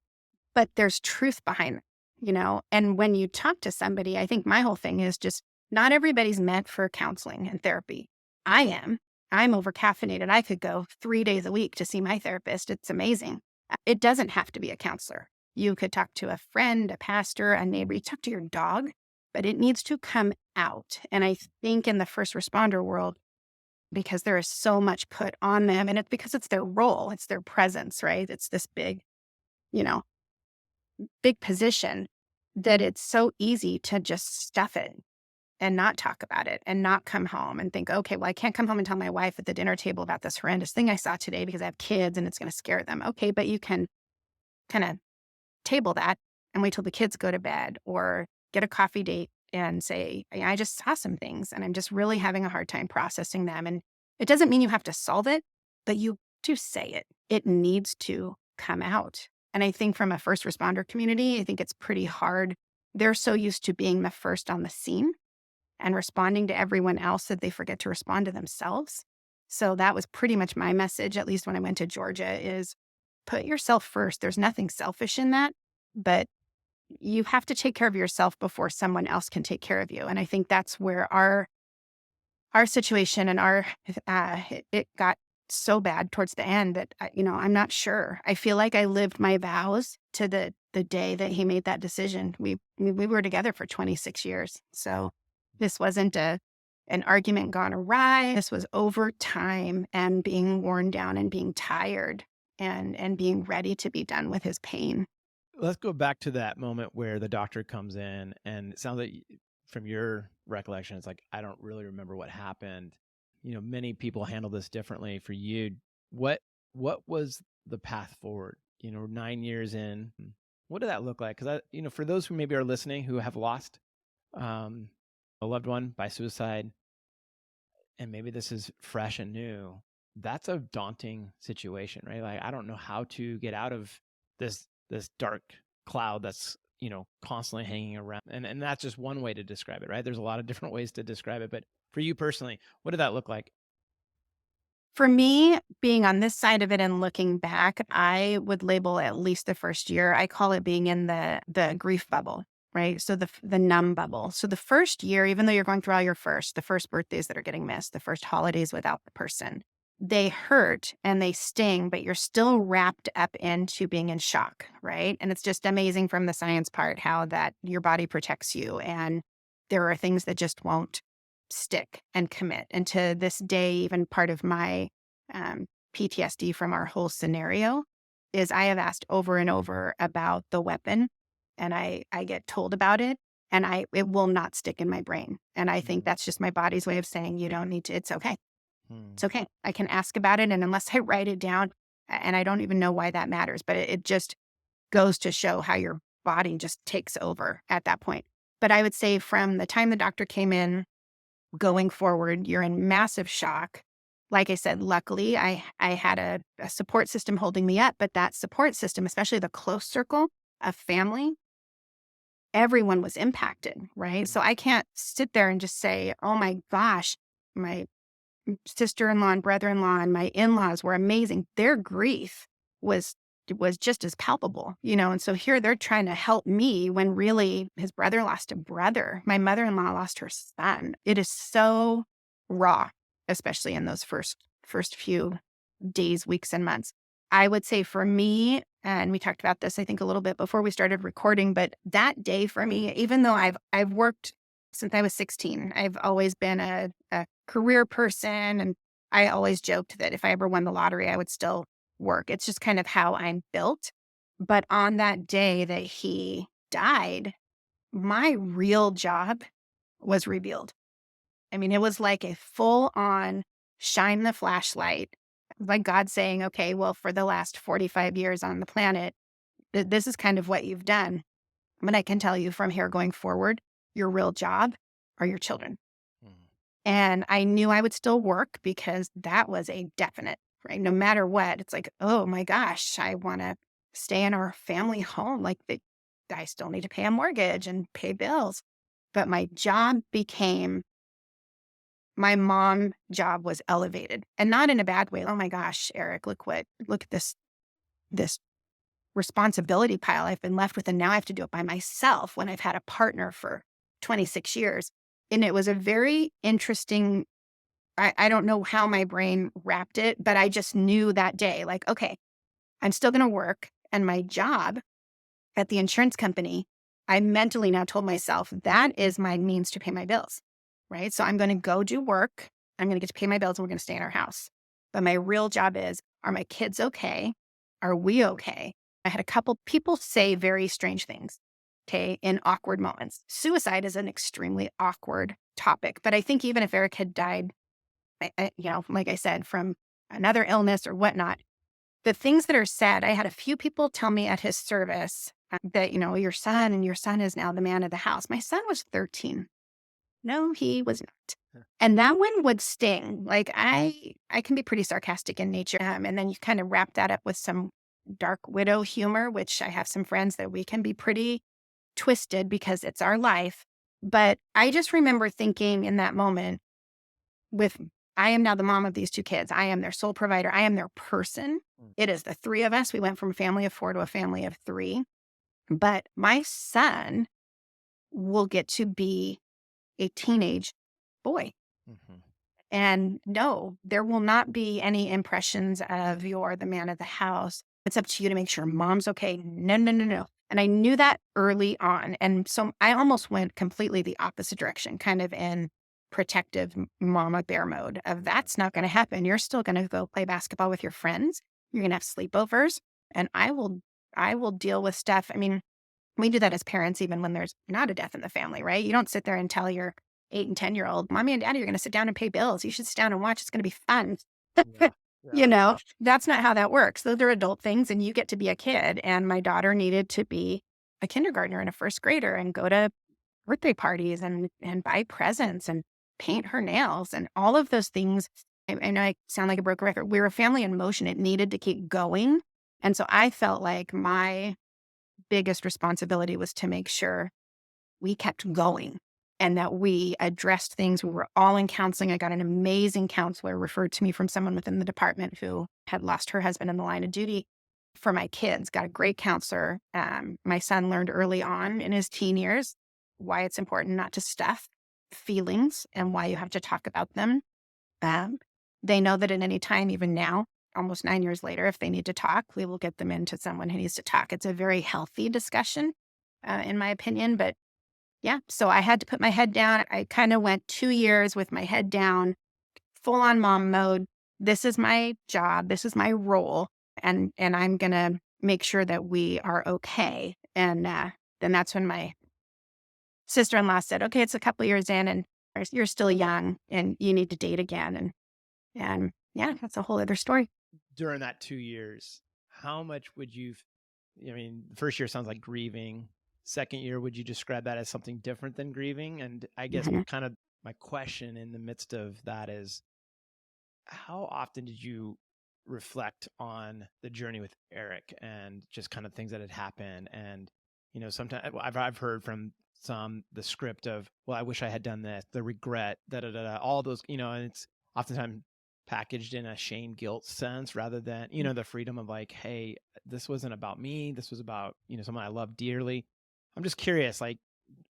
S1: but there's truth behind it, and when you talk to somebody, I think my whole thing is just not everybody's meant for counseling and therapy. I am. I'm over caffeinated. I could go 3 days a week to see my therapist. It's amazing. It doesn't have to be a counselor. You could talk to a friend, a pastor, a neighbor. You talk to your dog, but it needs to come out. And I think in the first responder world, because there is so much put on them, and it's because it's their role, it's their presence, right? It's this you know, big position that it's so easy to just stuff it and not talk about it and not come home and think, okay, well, I can't come home and tell my wife at the dinner table about this horrendous thing I saw today because I have kids and it's going to scare them. Okay, but you can kind of table that and wait till the kids go to bed or get a coffee date and say, I just saw some things and I'm just really having a hard time processing them. And it doesn't mean you have to solve it, but you do say it. It needs to come out. And I think from a first responder community, I think it's pretty hard. They're so used to being the first on the scene and responding to everyone else that they forget to respond to themselves. So that was pretty much my message, at least when I went to Georgia, is put yourself first. There's nothing selfish in that, but you have to take care of yourself before someone else can take care of you. And I think that's where our situation and it got so bad towards the end that I'm not sure. I feel like I lived my vows to the day that he made that decision. We were together for 26 years, so this wasn't an argument gone awry. This was over time and being worn down and being tired and being ready to be done with his pain.
S2: Let's go back to that moment where the doctor comes in, and it sounds like from your recollection, it's like, I don't really remember what happened. Many people handle this differently. For you, what what was the path forward? 9 years in, what did that look like? Because for those who maybe are listening who have lost um, a loved one by suicide, and maybe this is fresh and new, that's a daunting situation, right? Like, I don't know how to get out of this this dark cloud that's, constantly hanging around. And that's just one way to describe it, right? There's a lot of different ways to describe it. But for you personally, what did that look like?
S1: For me, being on this side of it and looking back, I would label at least the first year. I call it being in the grief bubble, right? So the numb bubble. So the first year, even though you're going through all the first birthdays that are getting missed, the first holidays without the person, they hurt and they sting, but you're still wrapped up into being in shock, right? And it's just amazing from the science part how that your body protects you, and there are things that just won't stick and commit. And to this day, even part of my PTSD from our whole scenario is I have asked over and over about the weapon, and I get told about it, and it will not stick in my brain. And I think
S2: Mm.
S1: that's just my body's way of saying you don't need to. It's okay.
S2: Hmm.
S1: It's okay. I can ask about it, and unless I write it down, and I don't even know why that matters, but it just goes to show how your body just takes over at that point. But I would say from the time the doctor came in going forward, you're in massive shock. Like I said, luckily, I had a support system holding me up, but that support system, especially the close circle of family, everyone was impacted, right? So I can't sit there and just say, oh my gosh, my sister-in-law and brother-in-law and my in-laws were amazing. Their grief was was just as palpable, and so here they're trying to help me when really his brother lost a brother. My mother-in-law lost her son. It is so raw, especially in those first few days, weeks, and months. I would say for me, and we talked about this, I think, a little bit before we started recording, but that day for me, even though I've worked since I was 16, I've always been a career person, and I always joked that if I ever won the lottery, I would still work. It's just kind of how I'm built. But on that day that he died, my real job was revealed. I mean, it was like a full on shine the flashlight, like God saying, okay, well, for the last 45 years on the planet, this is kind of what you've done. But I can tell you from here going forward, your real job are your children.
S2: Hmm.
S1: And I knew I would still work because that was a definite, right? No matter what, it's like, oh my gosh, I want to stay in our family home. I still need to pay a mortgage and pay bills. But my job became my mom job was elevated, and not in a bad way. Oh my gosh, Eric, look at this responsibility pile I've been left with, and now I have to do it by myself when I've had a partner for 26 years. And it was a very interesting, I don't know how my brain wrapped it, but I just knew that day, like, okay, I'm still going to work. And my job at the insurance company, I mentally now told myself that is my means to pay my bills, right? So I'm going to go do work. I'm going to get to pay my bills and we're going to stay in our house. But my real job is, are my kids okay? Are we okay? I had a couple people say very strange things, okay, in awkward moments. Suicide is an extremely awkward topic. But I think even if Eric had died, like I said, from another illness or whatnot, the things that are said, I had a few people tell me at his service that, your son is now the man of the house. My son was 13. No, he was not.
S2: Huh.
S1: And that one would sting. Like I can be pretty sarcastic in nature. And then you kind of wrap that up with some dark widow humor, which I have some friends that we can be pretty twisted because it's our life. But I just remember thinking in that moment with I am now the mom of these two kids. I am their sole provider. I am their person.
S2: Mm.
S1: It is the three of us. We went from a family of four to a family of three. But my son will get to be a teenage boy.
S2: Mhm.
S1: And no, there will not be any impressions of you're the man of the house. It's up to you to make sure mom's okay. No, no, no, no. And I knew that early on. And so I almost went completely the opposite direction, kind of in protective mama bear mode of that's not going to happen. You're still going to go play basketball with your friends. You're going to have sleepovers and I will deal with stuff. I mean, we do that as parents, even when there's not a death in the family, right? You don't sit there and tell your 8 and 10-year-old, mommy and daddy are going to sit down and pay bills. You should sit down and watch. It's going to be fun.
S2: Yeah. Yeah.
S1: That's not how that works. Those are adult things and you get to be a kid. And my daughter needed to be a kindergartner and a first grader and go to birthday parties and buy presents and paint her nails and all of those things. I know I sound like a broken record. We're a family in motion. It needed to keep going. And so I felt like my biggest responsibility was to make sure we kept going and that we addressed things. We were all in counseling. I got an amazing counselor referred to me from someone within the department who had lost her husband in the line of duty for my kids. Got a great counselor. My son learned early on in his teen years why it's important not to stuff feelings and why you have to talk about them. Um, they know that at any time, even now, almost 9 years later, if they need to talk, we will get them into someone who needs to talk. It's a very healthy discussion, in my opinion. But yeah, so I had to put my head down. I kind of went 2 years with my head down, full on mom mode. This is my job. This is my role. And I'm going to make sure that we are okay. And then that's when my sister-in-law said, okay, it's a couple years in and you're still young and you need to date again. And yeah, that's a whole other story.
S2: During that 2 years, how much would you, I mean, the first year sounds like grieving. Second year, would you describe that as something different than grieving? And I guess
S1: Mhm.
S2: kind of my question in the midst of that is, how often did you reflect on the journey with Eric and just kind of things that had happened? And, sometimes I've heard from some the script of, well, I wish I had done this, the regret, all those, and it's oftentimes packaged in a shame guilt sense rather than, the freedom of like, hey, this wasn't about me. This was about, someone I love dearly. I'm just curious, like,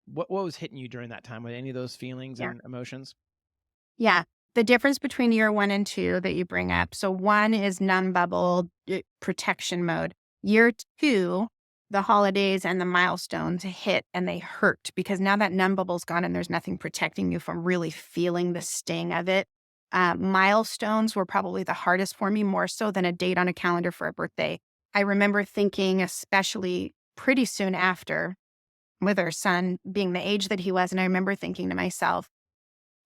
S2: what was hitting you during that time with any of those feelings
S1: Yeah.
S2: and emotions?
S1: Yeah. The difference between year 1 and 2 that you bring up. So 1 is numb bubble protection mode. Year 2, the holidays and the milestones hit and they hurt because now that numb bubble's gone and there's nothing protecting you from really feeling the sting of it. Milestones were probably the hardest for me, more so than a date on a calendar for a birthday. I remember thinking, especially pretty soon after, with our son being the age that he was, and I remember thinking to myself,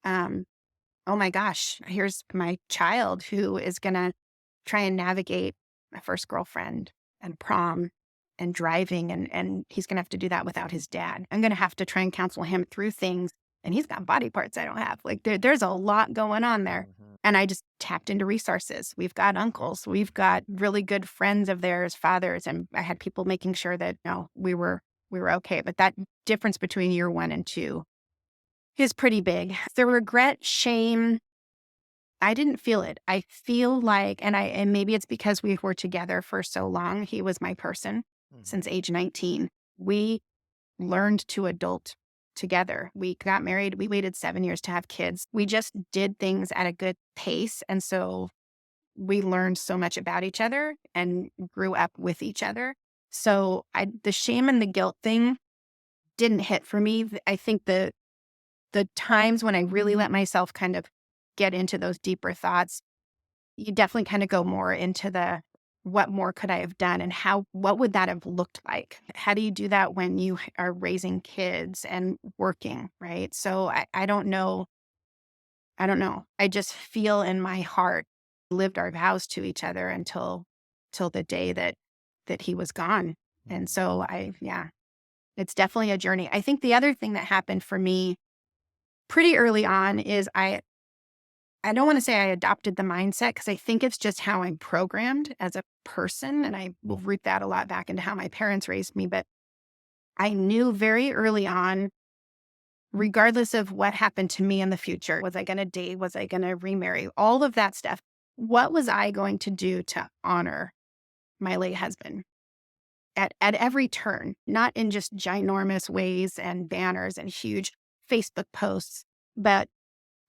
S1: um, oh my gosh, here's my child who is going to try and navigate my first girlfriend and prom and driving. And he's going to have to do that without his dad. I'm going to have to try and counsel him through things. And he's got body parts I don't have. Like there's a lot going on there.
S2: Mhm.
S1: And I just tapped into resources. We've got uncles. We've got really good friends of theirs, fathers. And I had people making sure that, no, we were okay. But that difference between year 1 and 2 is pretty big. The regret, shame, I didn't feel it. I feel like, and maybe it's because we were together for so long. He was my person since
S2: Mhm.
S1: age 19. We learned to adult together. We got married. We waited 7 years to have kids. We just did things at a good pace. And so we learned so much about each other and grew up with each other. So the shame and the guilt thing didn't hit for me. I think the times when I really let myself kind of get into those deeper thoughts, you definitely kind of go more into the what more could I have done and what would that have looked like? How do you do that when you are raising kids and working, right? So I don't know. I don't know. I just feel in my heart lived our vows to each other until till the day that he was gone. And
S2: Mhm.
S1: so yeah, it's definitely a journey. I think the other thing that happened for me pretty early on is I don't want to say I adopted the mindset because I think it's just how I'm programmed as a person. And I will root that a lot back into how my parents raised me. But I knew very early on, regardless of what happened to me in the future, was I going to date? Was I going to remarry? All of that stuff. What was I going to do to honor my late husband at every turn, not in just ginormous ways and banners and huge Facebook posts, but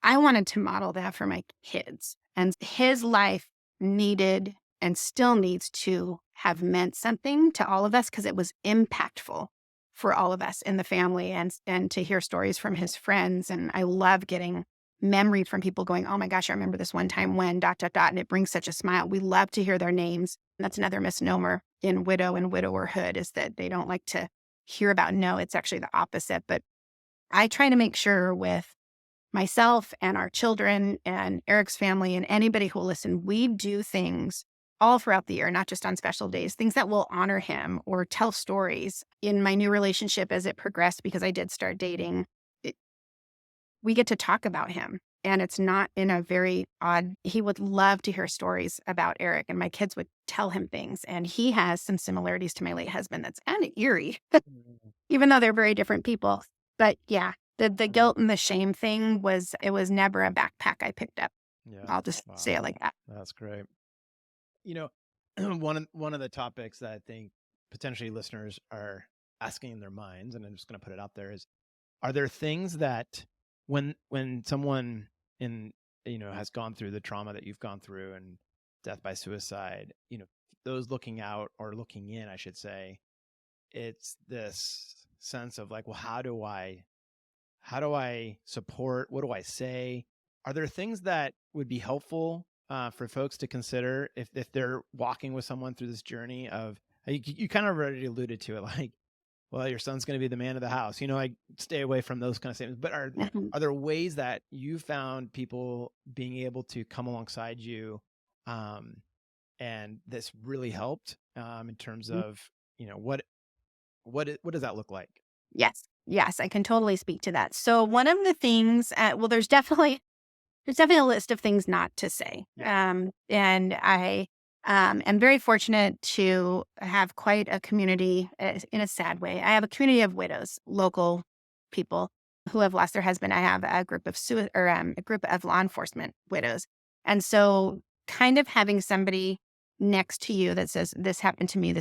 S1: I wanted to model that for my kids. And his life needed and still needs to have meant something to all of us because it was impactful for all of us in the family and to hear stories from his friends. And I love getting memory from people going, oh my gosh, I remember this one time when dot, dot, dot. And it brings such a smile. We love to hear their names. That's another misnomer in widow and widowerhood is that they don't like to hear about. No, it's actually the opposite. But I try to make sure with myself and our children and Eric's family and anybody who will listen, we do things all throughout the year, not just on special days, things that will honor him or tell stories. In my new relationship, as it progressed, because I did start dating, we get to talk about him And it's not in a very odd, he would love to hear stories about Eric, and my kids would tell him things. And he has some similarities to my late husband that's kind of eerie,
S2: Mm.
S1: even though they're very different people. But yeah, the
S2: Mhm.
S1: guilt and the shame thing it was never a backpack I picked up.
S2: Yeah.
S1: I'll just say
S2: Wow.
S1: it like that.
S2: That's great. You know, one of the topics that I think potentially listeners are asking in their minds, and I'm just going to put it out there, is: are there things that when someone in has gone through the trauma that you've gone through and death by suicide, those looking out or looking in, I should say, it's this sense of like, well, how do I support? What do I say? Are there things that would be helpful for folks to consider if they're walking with someone through this journey of, you kind of already alluded to it, like, well, your son's going to be the man of the house. I stay away from those kind of statements. But are
S1: Mhm.
S2: are there ways that you found people being able to come alongside you, um, and this really helped in terms of what does that look like?
S1: Yes. Yes, I can totally speak to that. So one of the things, well, there's definitely a list of things not to say.
S2: Yeah.
S1: And I am very fortunate to have quite a community, in a sad way. I have a community of widows, local people who have lost their husband. I have a group of a group of law enforcement widows. And so kind of having somebody next to you that says, this happened to me,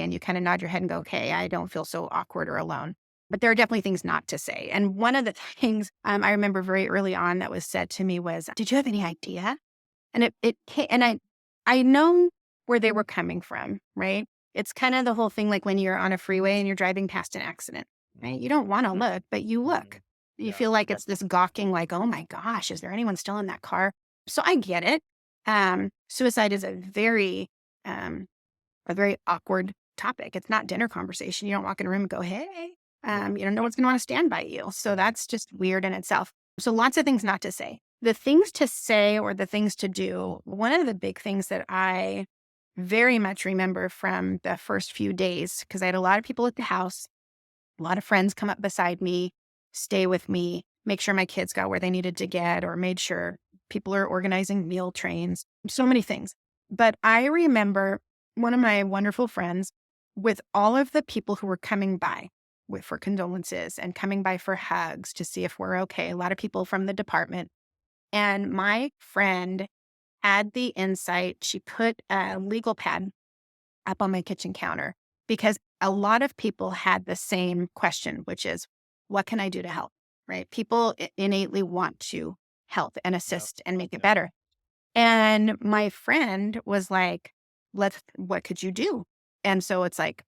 S1: and you kind of nod your head and go, okay, I don't feel so awkward or alone. But there are definitely things not to say. And one of the things I remember very early on that was said to me was, "Did you have any idea?" And I know where they were coming from, right? It's kind of the whole thing like when you're on a freeway and you're driving past an accident, right? You don't want to look, but you look.
S2: Mhm.
S1: You
S2: Yeah.
S1: feel like it's this gawking, like, "Oh my gosh, is there anyone still in that car?" So I get it. Suicide is um, a very awkward topic. It's not dinner conversation. You don't walk in a room and go, "Hey,"
S2: Yeah.
S1: no one's going to want to stand by you. So
S2: Mhm.
S1: that's just weird in itself. So lots of things not to say. The things to say or the things to do, one of the big things that I very much remember from the first few days, because I had a lot of people at the house, a lot of friends come up beside me, stay with me, make sure my kids got where they needed to get, or made sure people are organizing meal trains, so many things. But I remember one of my wonderful friends with all of the people who were coming by for condolences and coming by for hugs to see if we're okay. A lot of people from the department. And my friend had the insight. She put a legal pad up on my kitchen counter because a lot of people had the same question, which is, what can I do to help? Right? People innately want to help and
S2: Yep.
S1: assist and make it
S2: Yep.
S1: better. And my friend was like, what could you do? And so it's like,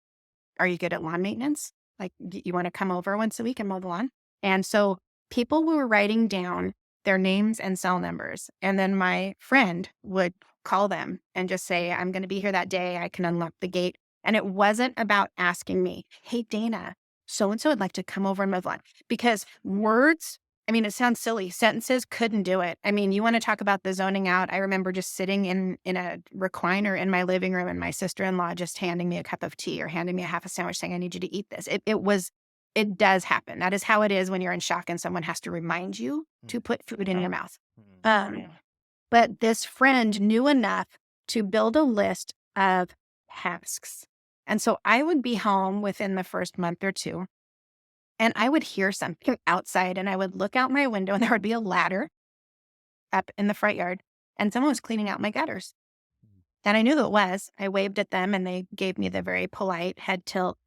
S1: are you good at lawn maintenance? Like, you want to come over once a week and mow the lawn? And so people were writing down their names and cell numbers. And then my friend would call them and just say, I'm going to be here that day. I can unlock the gate. And it wasn't about asking me, hey, Dana, so and so would like to come over and mow the lawn. Because words, I mean, it sounds silly. Sentences couldn't do it. I mean, you want to talk about the zoning out. I remember just sitting in a recliner in my living room and my sister-in-law just handing me a cup of tea or handing me a half a sandwich saying, I need you to eat this. It does happen. That is how it is when you're in shock and someone has to remind you to
S2: Mhm.
S1: put food in your mouth.
S2: Mhm.
S1: But this friend knew enough to build a list of tasks. And so I would be home within the first month or two, and I would hear something outside, and I would look out my window, and there would be a ladder up in the front yard, and someone was cleaning out my gutters. And I knew who it was. I waved at them, and they gave me the very polite head tilt,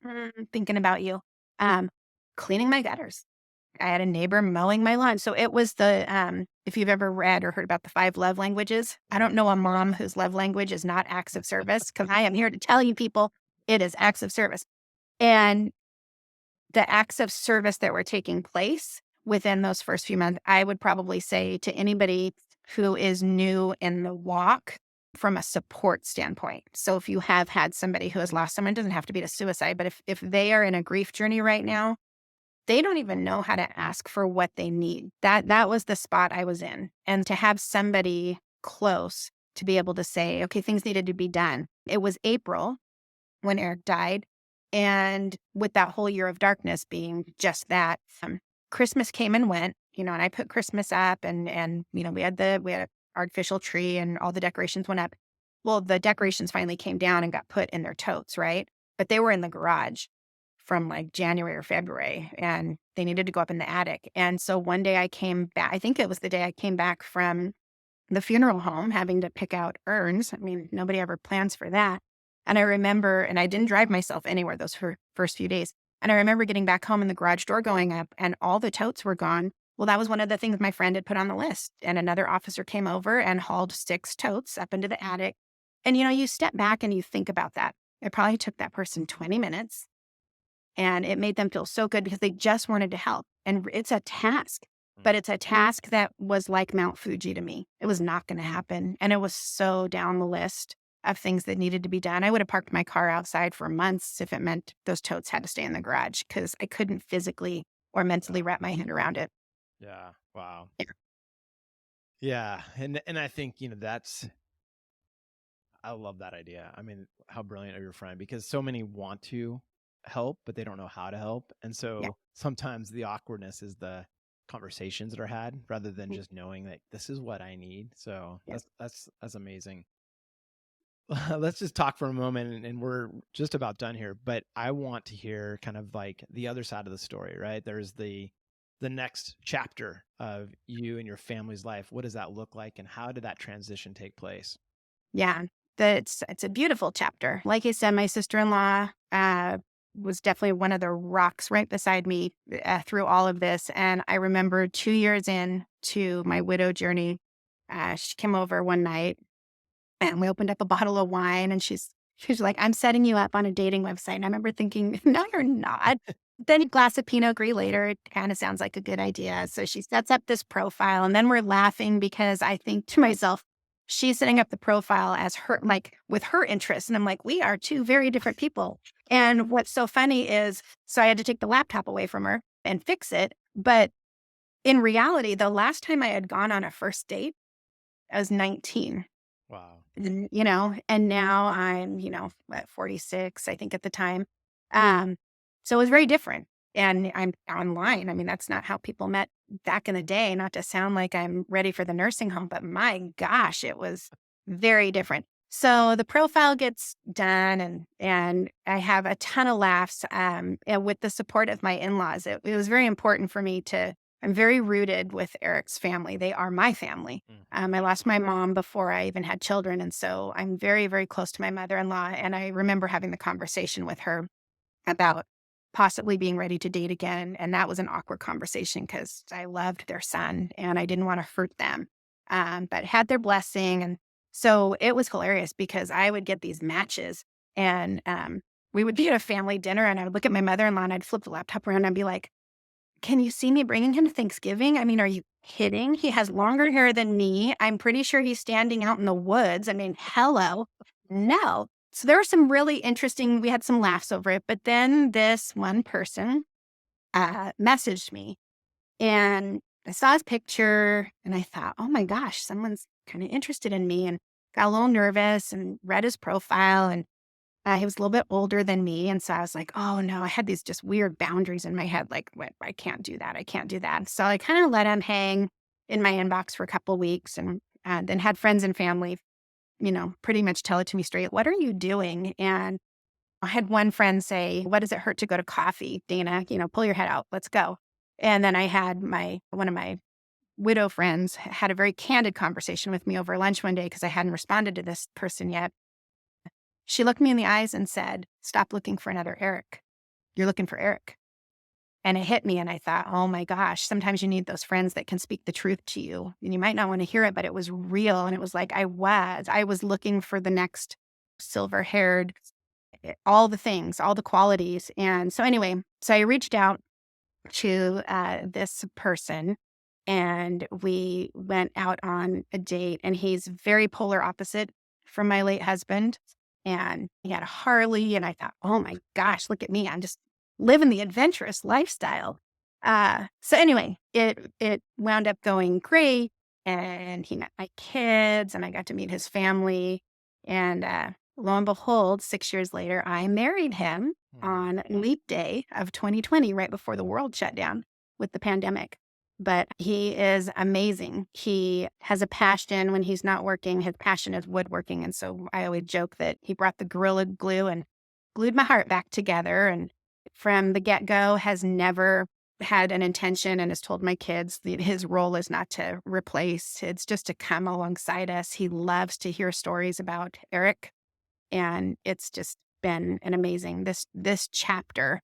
S1: thinking about you, um, cleaning my gutters. I had a neighbor mowing my lawn. So it was if you've ever read or heard about the 5 love languages, I
S2: Right.
S1: don't know a mom whose love language is not acts of service, because I am here to tell you people it is acts of service. And the acts of service that were taking place within those first few months, I would probably say to anybody who is new in the walk from a support standpoint. So if you have had somebody who has lost someone, it doesn't have to be to suicide, but if they are in a grief journey right now, they don't even know how to ask for what they need. That was the spot I was in. And to have somebody close to be able to say, okay, things needed to be done. It was April when Eric died. And with that whole year of darkness being just that, Christmas came and went. and I put Christmas up and we had a artificial tree and all the decorations went up. Well, the decorations finally came down and got put in their totes, right? But they were in the garage from like January or February and they needed to go up in the attic. And so one day I came back, I think it was the day I came back from the funeral home having to pick out urns. I mean, nobody ever plans for that. And I remember, and I didn't drive myself anywhere those first few days. And I remember getting back home and the garage door going up and all the totes were gone. Well, that was one of the things my friend had put on the list. And another officer came over and hauled 6 totes up into the attic. And, you step back and you think about that. It probably took that person 20 minutes and it made them feel so good because they just wanted to help. And it's a task, but it's a task that was like Mount Fuji to me. It was not going to happen. And it was so down the list of things that needed to be done. I would have parked my car outside for months if it meant those totes had to stay in the garage because I couldn't physically or mentally wrap my head around it.
S2: Yeah. Wow.
S1: Yeah.
S2: Yeah. And I think, I love that idea. I mean, how brilliant of your friend, because so many want to help, but they don't know how to help. And
S1: Yeah.
S2: so sometimes the awkwardness is the conversations that are had rather than just knowing that this is what I need. So
S1: Yeah.
S2: that's amazing. Let's just talk for a moment and we're just about done here, but I want to hear kind of like the other side of the story, right? There's the next chapter of you and your family's life. What does that look like and how did that transition take place?
S1: Yeah, it's a beautiful chapter. Like I said, my sister-in-law was definitely one of the rocks right beside me through all of this. And I remember 2 years in to my widow journey, she came over one night and we opened up a bottle of wine and she's like, "I'm setting you up on a dating website." And I remember thinking, "No, you're not." Then a glass of Pinot Gris later, it kind of sounds like a good idea. So she sets up this profile and then we're laughing because I think to myself, she's setting up the profile as her, like with her interests. And I'm like, we are two very different people. And what's so funny is, so I had to take the laptop away from her and fix it. But in reality, the last time I had gone on a first date, I was 19.
S2: Wow.
S1: And now I'm, at 46, I think at the time. Um, so it was very different. And I'm online. I mean, that's not how people met back in the day, not to sound like I'm ready for the nursing home, but my gosh, it was very different. So the profile gets done and I have a ton of laughs and with the support of my in-laws. It was very important for me to I'm very rooted with Eric's family. They are my family.
S2: Mm.
S1: I lost my mom before I even had children. And so I'm very, very close to my mother in law. And I remember having the conversation with her about possibly being ready to date again. And that was an awkward conversation because I loved their son and I didn't want to hurt them, but had their blessing. And so it was hilarious because I would get these matches and we would be at a family dinner and I would look at my mother in law and I'd flip the laptop around and I'd be like, "Can you see me bringing him to Thanksgiving? I mean, are you kidding? He has longer hair than me. I'm pretty sure he's standing out in the woods. I mean, hello. No." So there were some really interesting, we had some laughs over it. But then this one person messaged me and I saw his picture and I thought, oh my gosh, someone's kind of interested in me and got a little nervous and read his profile. And he was a little bit older than me, and so I was like, "Oh, no." I had these just weird boundaries in my head, like, "What? I can't do that. I can't do that." So I kinda let him hang in my inbox for a couple weeks and, then had friends and family, pretty much tell it to me straight, "What are you doing?" And I had one friend say, "What does it hurt to go to coffee, Dana? Pull your head out. Let's go." And then I had one of my widow friends had a very candid conversation with me over lunch one day because I hadn't responded to this person yet. She looked me in the eyes and said, "Stop looking for another Eric. You're looking for Eric." And it hit me and I thought, oh my gosh, sometimes you need those friends that can speak the truth to you. And you might not want to hear it, but it was real. And it was like I was looking for the next silver-haired, all the things, all the qualities. And so anyway, so I reached out to this person and we went out on a date and he's very polar opposite from my late husband and he had a Harley and I thought, oh my gosh, look at me, I'm just living the adventurous lifestyle. So anyway, it wound up going great and he met my kids and I got to meet his family and lo and behold 6 years later I married him
S2: Mm.
S1: on leap day of 2020, right before the world shut down with the pandemic. but he is amazing. He has a passion when he's not working. His passion is woodworking. And so I always joke that he brought the Gorilla Glue and glued my heart back together. And from the get go, has never had an intention and has told my kids that his role is not to replace, it's just to come alongside us. He loves to hear stories about Eric. And it's just been an amazing this chapter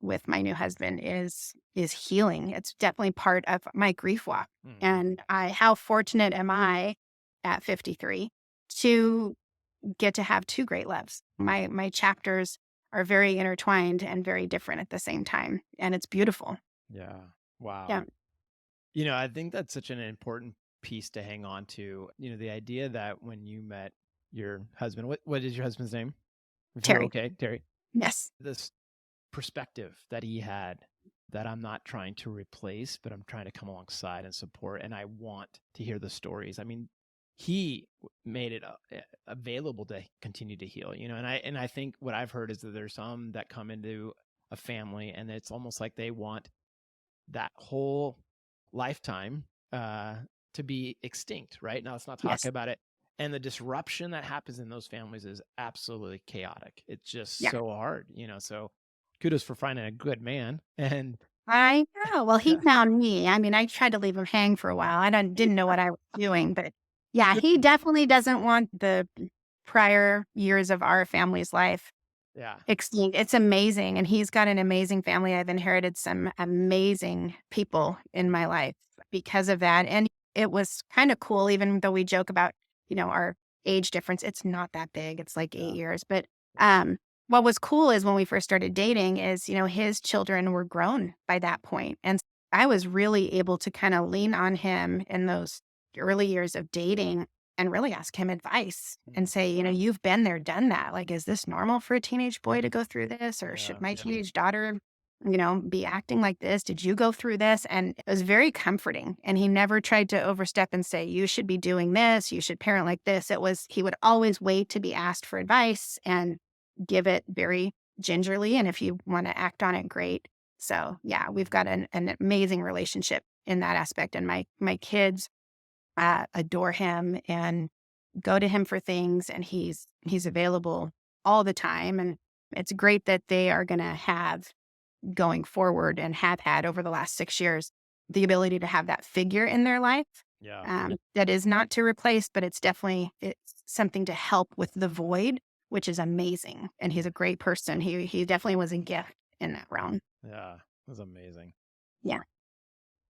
S1: with my new husband is healing. It's definitely part of my grief walk.
S2: Mhm.
S1: And I how fortunate am I at 53 to get to have two great loves. My chapters are very intertwined and very different at the same time. And it's beautiful.
S2: Yeah. Wow.
S1: Yeah.
S2: I think that's such an important piece to hang on to. The idea that when you met your husband, what is your husband's name? If you're
S1: Terry.
S2: okay, Terry.
S1: Yes.
S2: This perspective that he had, that I'm not trying to replace, but I'm trying to come alongside and support. And I want to hear the stories. I mean, he made it available to continue to heal, and I think what I've heard is that there's some that come into a family and it's almost like they want that whole lifetime to be extinct. Right now, let's not talk
S1: Yes.
S2: about it. And the disruption that happens in those families is absolutely chaotic. It's just
S1: Yeah.
S2: so hard, so kudos for finding a good man. And
S1: I know. Well, he
S2: yeah,
S1: found me. I mean, I tried to leave him hang for a while. I didn't know what I was doing, but yeah, he definitely doesn't want the prior years of our family's life
S2: yeah,
S1: extinct. It's amazing, and he's got an amazing family. I've inherited some amazing people in my life because of that, and it was kinda cool even though we joke about, our age difference. It's not that big. It's like 8
S2: yeah,
S1: years, but,
S2: yeah,
S1: what was cool is when we first started dating is, his children were grown by that point, and I was really able to kinda lean on him in those early years of dating and really ask him advice and
S2: mhm,
S1: say, "You've been there, done that. Like, is this normal for a teenage boy to go through this? Or should
S2: yeah,
S1: my teenage daughter, be acting like this? Did you go through this?" And it was very comforting. And he never tried to overstep and say, "You should be doing this. You should parent like this." He would always wait to be asked for advice and give it very gingerly. And if you want to act on it, great. So yeah, we've got an amazing relationship in that aspect. And my kids adore him and go to him for things, and he's available all the time, and it's great that they are gonna have going forward and have had over the last 6 years, the ability to have that figure in their life,
S2: yeah,
S1: that is not to replace, but it's something to help with the void, which is amazing, and he's a great person. He definitely was a gift in that realm.
S2: yeah. It was amazing.
S1: Yeah.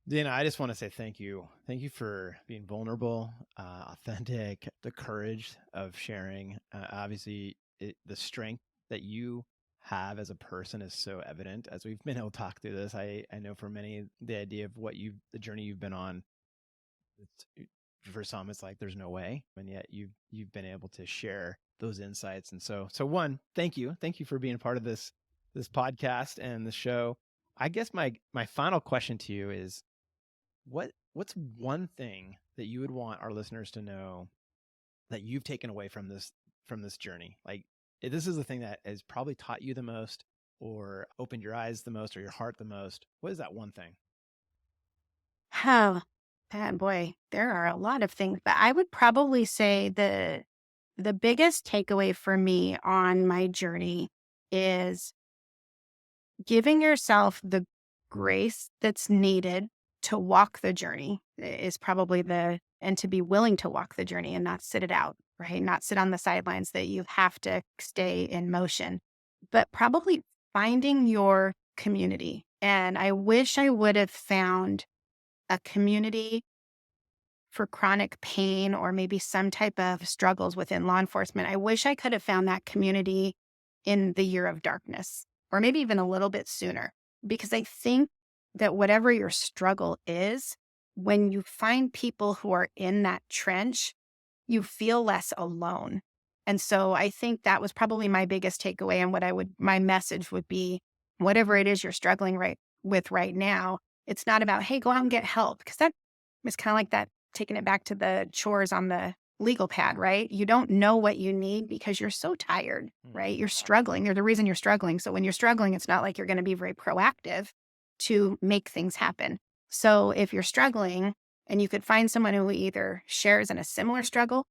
S2: Dana, I just want to say thank you. Thank you for being vulnerable, authentic, the courage of sharing. Obviously, the strength that you have as a person is so evident as we've been able to talk through this. I know for many, the idea of the journey you've been on, for some, it's like there's no way, and yet you've been able to share those insights. And so one, thank you for being a part of this podcast and the show. I guess my final question to you is what's one thing that you would want our listeners to know that you've taken away from this journey? Like, if this is the thing that has probably taught you the most or opened your eyes the most or your heart the most. What is that one thing?
S1: Oh, boy, there are a lot of things, but I would probably say the biggest takeaway for me on my journey is giving yourself the grace that's needed to walk the journey is probably and to be willing to walk the journey and not sit it out, right? Not sit on the sidelines, that you have to stay in motion, but probably finding your community. And I wish I would have found a community for chronic pain or maybe some type of struggles within law enforcement. I wish I could have found that community in the year of darkness or maybe even a little bit sooner, because I think that whatever your struggle is, when you find people who are in that trench, you feel less alone. And so I think that was probably my biggest takeaway, and my message would be, whatever it is you're struggling with right now, it's not about, hey, go out and get help. Because that is kind of like that, taking it back to the chores on the legal pad, right? You don't know what you need because you're so tired, right?
S2: Mhm.
S1: You're struggling. You're the reason you're struggling. So when you're struggling, it's not like you're going to be very proactive to make things happen. So if you're struggling and you could find someone who either shares in a similar struggle,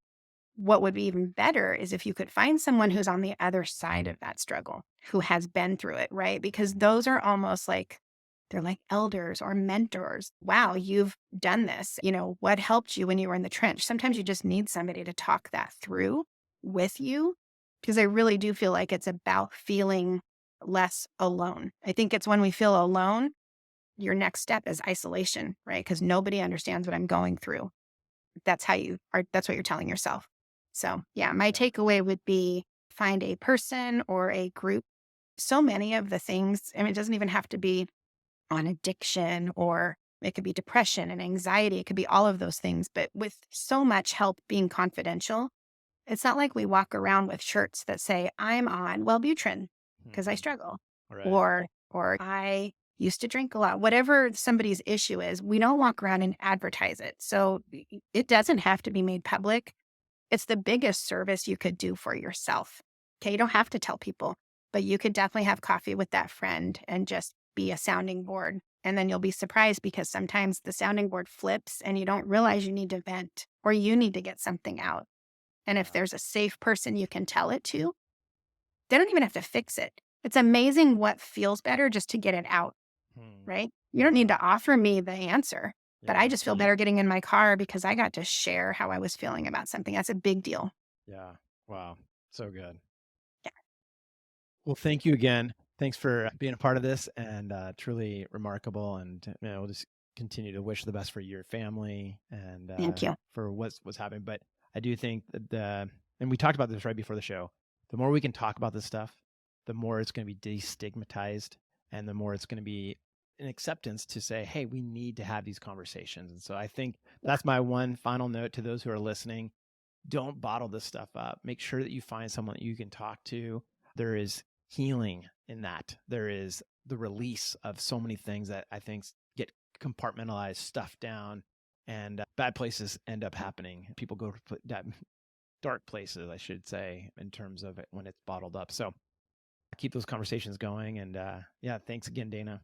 S1: what would be even better is if you could find someone who's on the other side of that struggle, who has been through it, right? Because those are almost like they're like elders or mentors. Wow, you've done this. What helped you when you were in the trench? Sometimes you just need somebody to talk that through with you because I really do feel like it's about feeling less alone. I think it's when we feel alone, your next step is isolation, right? Because nobody understands what I'm going through. That's what you're telling yourself. So, yeah, my
S2: Yeah.
S1: takeaway would be find a person or a group. So many of the things, I mean, it doesn't even have to be on addiction, or it could be depression and anxiety. It could be all of those things. But with so much help being confidential, it's not like we walk around with shirts that say, I'm on Wellbutrin because I
S2: Mhm.
S1: struggle,
S2: Right.
S1: or I used to drink a lot. Whatever somebody's issue is, we don't walk around and advertise it. So it doesn't have to be made public. It's the biggest service you could do for yourself. Okay. You don't have to tell people, but you could definitely have coffee with that friend and just be a sounding board. And then you'll be surprised because sometimes the sounding board flips and you don't realize you need to vent or you need to get something out. And if
S2: Yeah.
S1: there's a safe person you can tell it to, they don't even have to fix it. It's amazing what feels better just to get it out,
S2: Hmm.
S1: right? You don't need
S2: Yeah.
S1: to offer me the answer, but I
S2: Yeah.
S1: just feel better getting in my car because I got to share how I was feeling about something. That's a big deal.
S2: Yeah. Wow. So good.
S1: Yeah.
S2: Well, thank you again. Thanks for being a part of this, and truly remarkable. And we'll just continue to wish the best for your family and
S1: Thank you.
S2: for what's happening. But I do think that and we talked about this right before the show. The more we can talk about this stuff, the more it's going to be destigmatized, and the more it's going to be an acceptance to say, "Hey, we need to have these conversations." And so I think
S1: Yeah.
S2: that's my one final note to those who are listening: don't bottle this stuff up. Make sure that you find someone that you can talk to. There is healing in that. There is the release of so many things that I think get compartmentalized, stuffed down, and bad places end up happening. People go to dark places, I should say, in terms of it when it's bottled up. So keep those conversations going. And yeah, thanks again, Dana.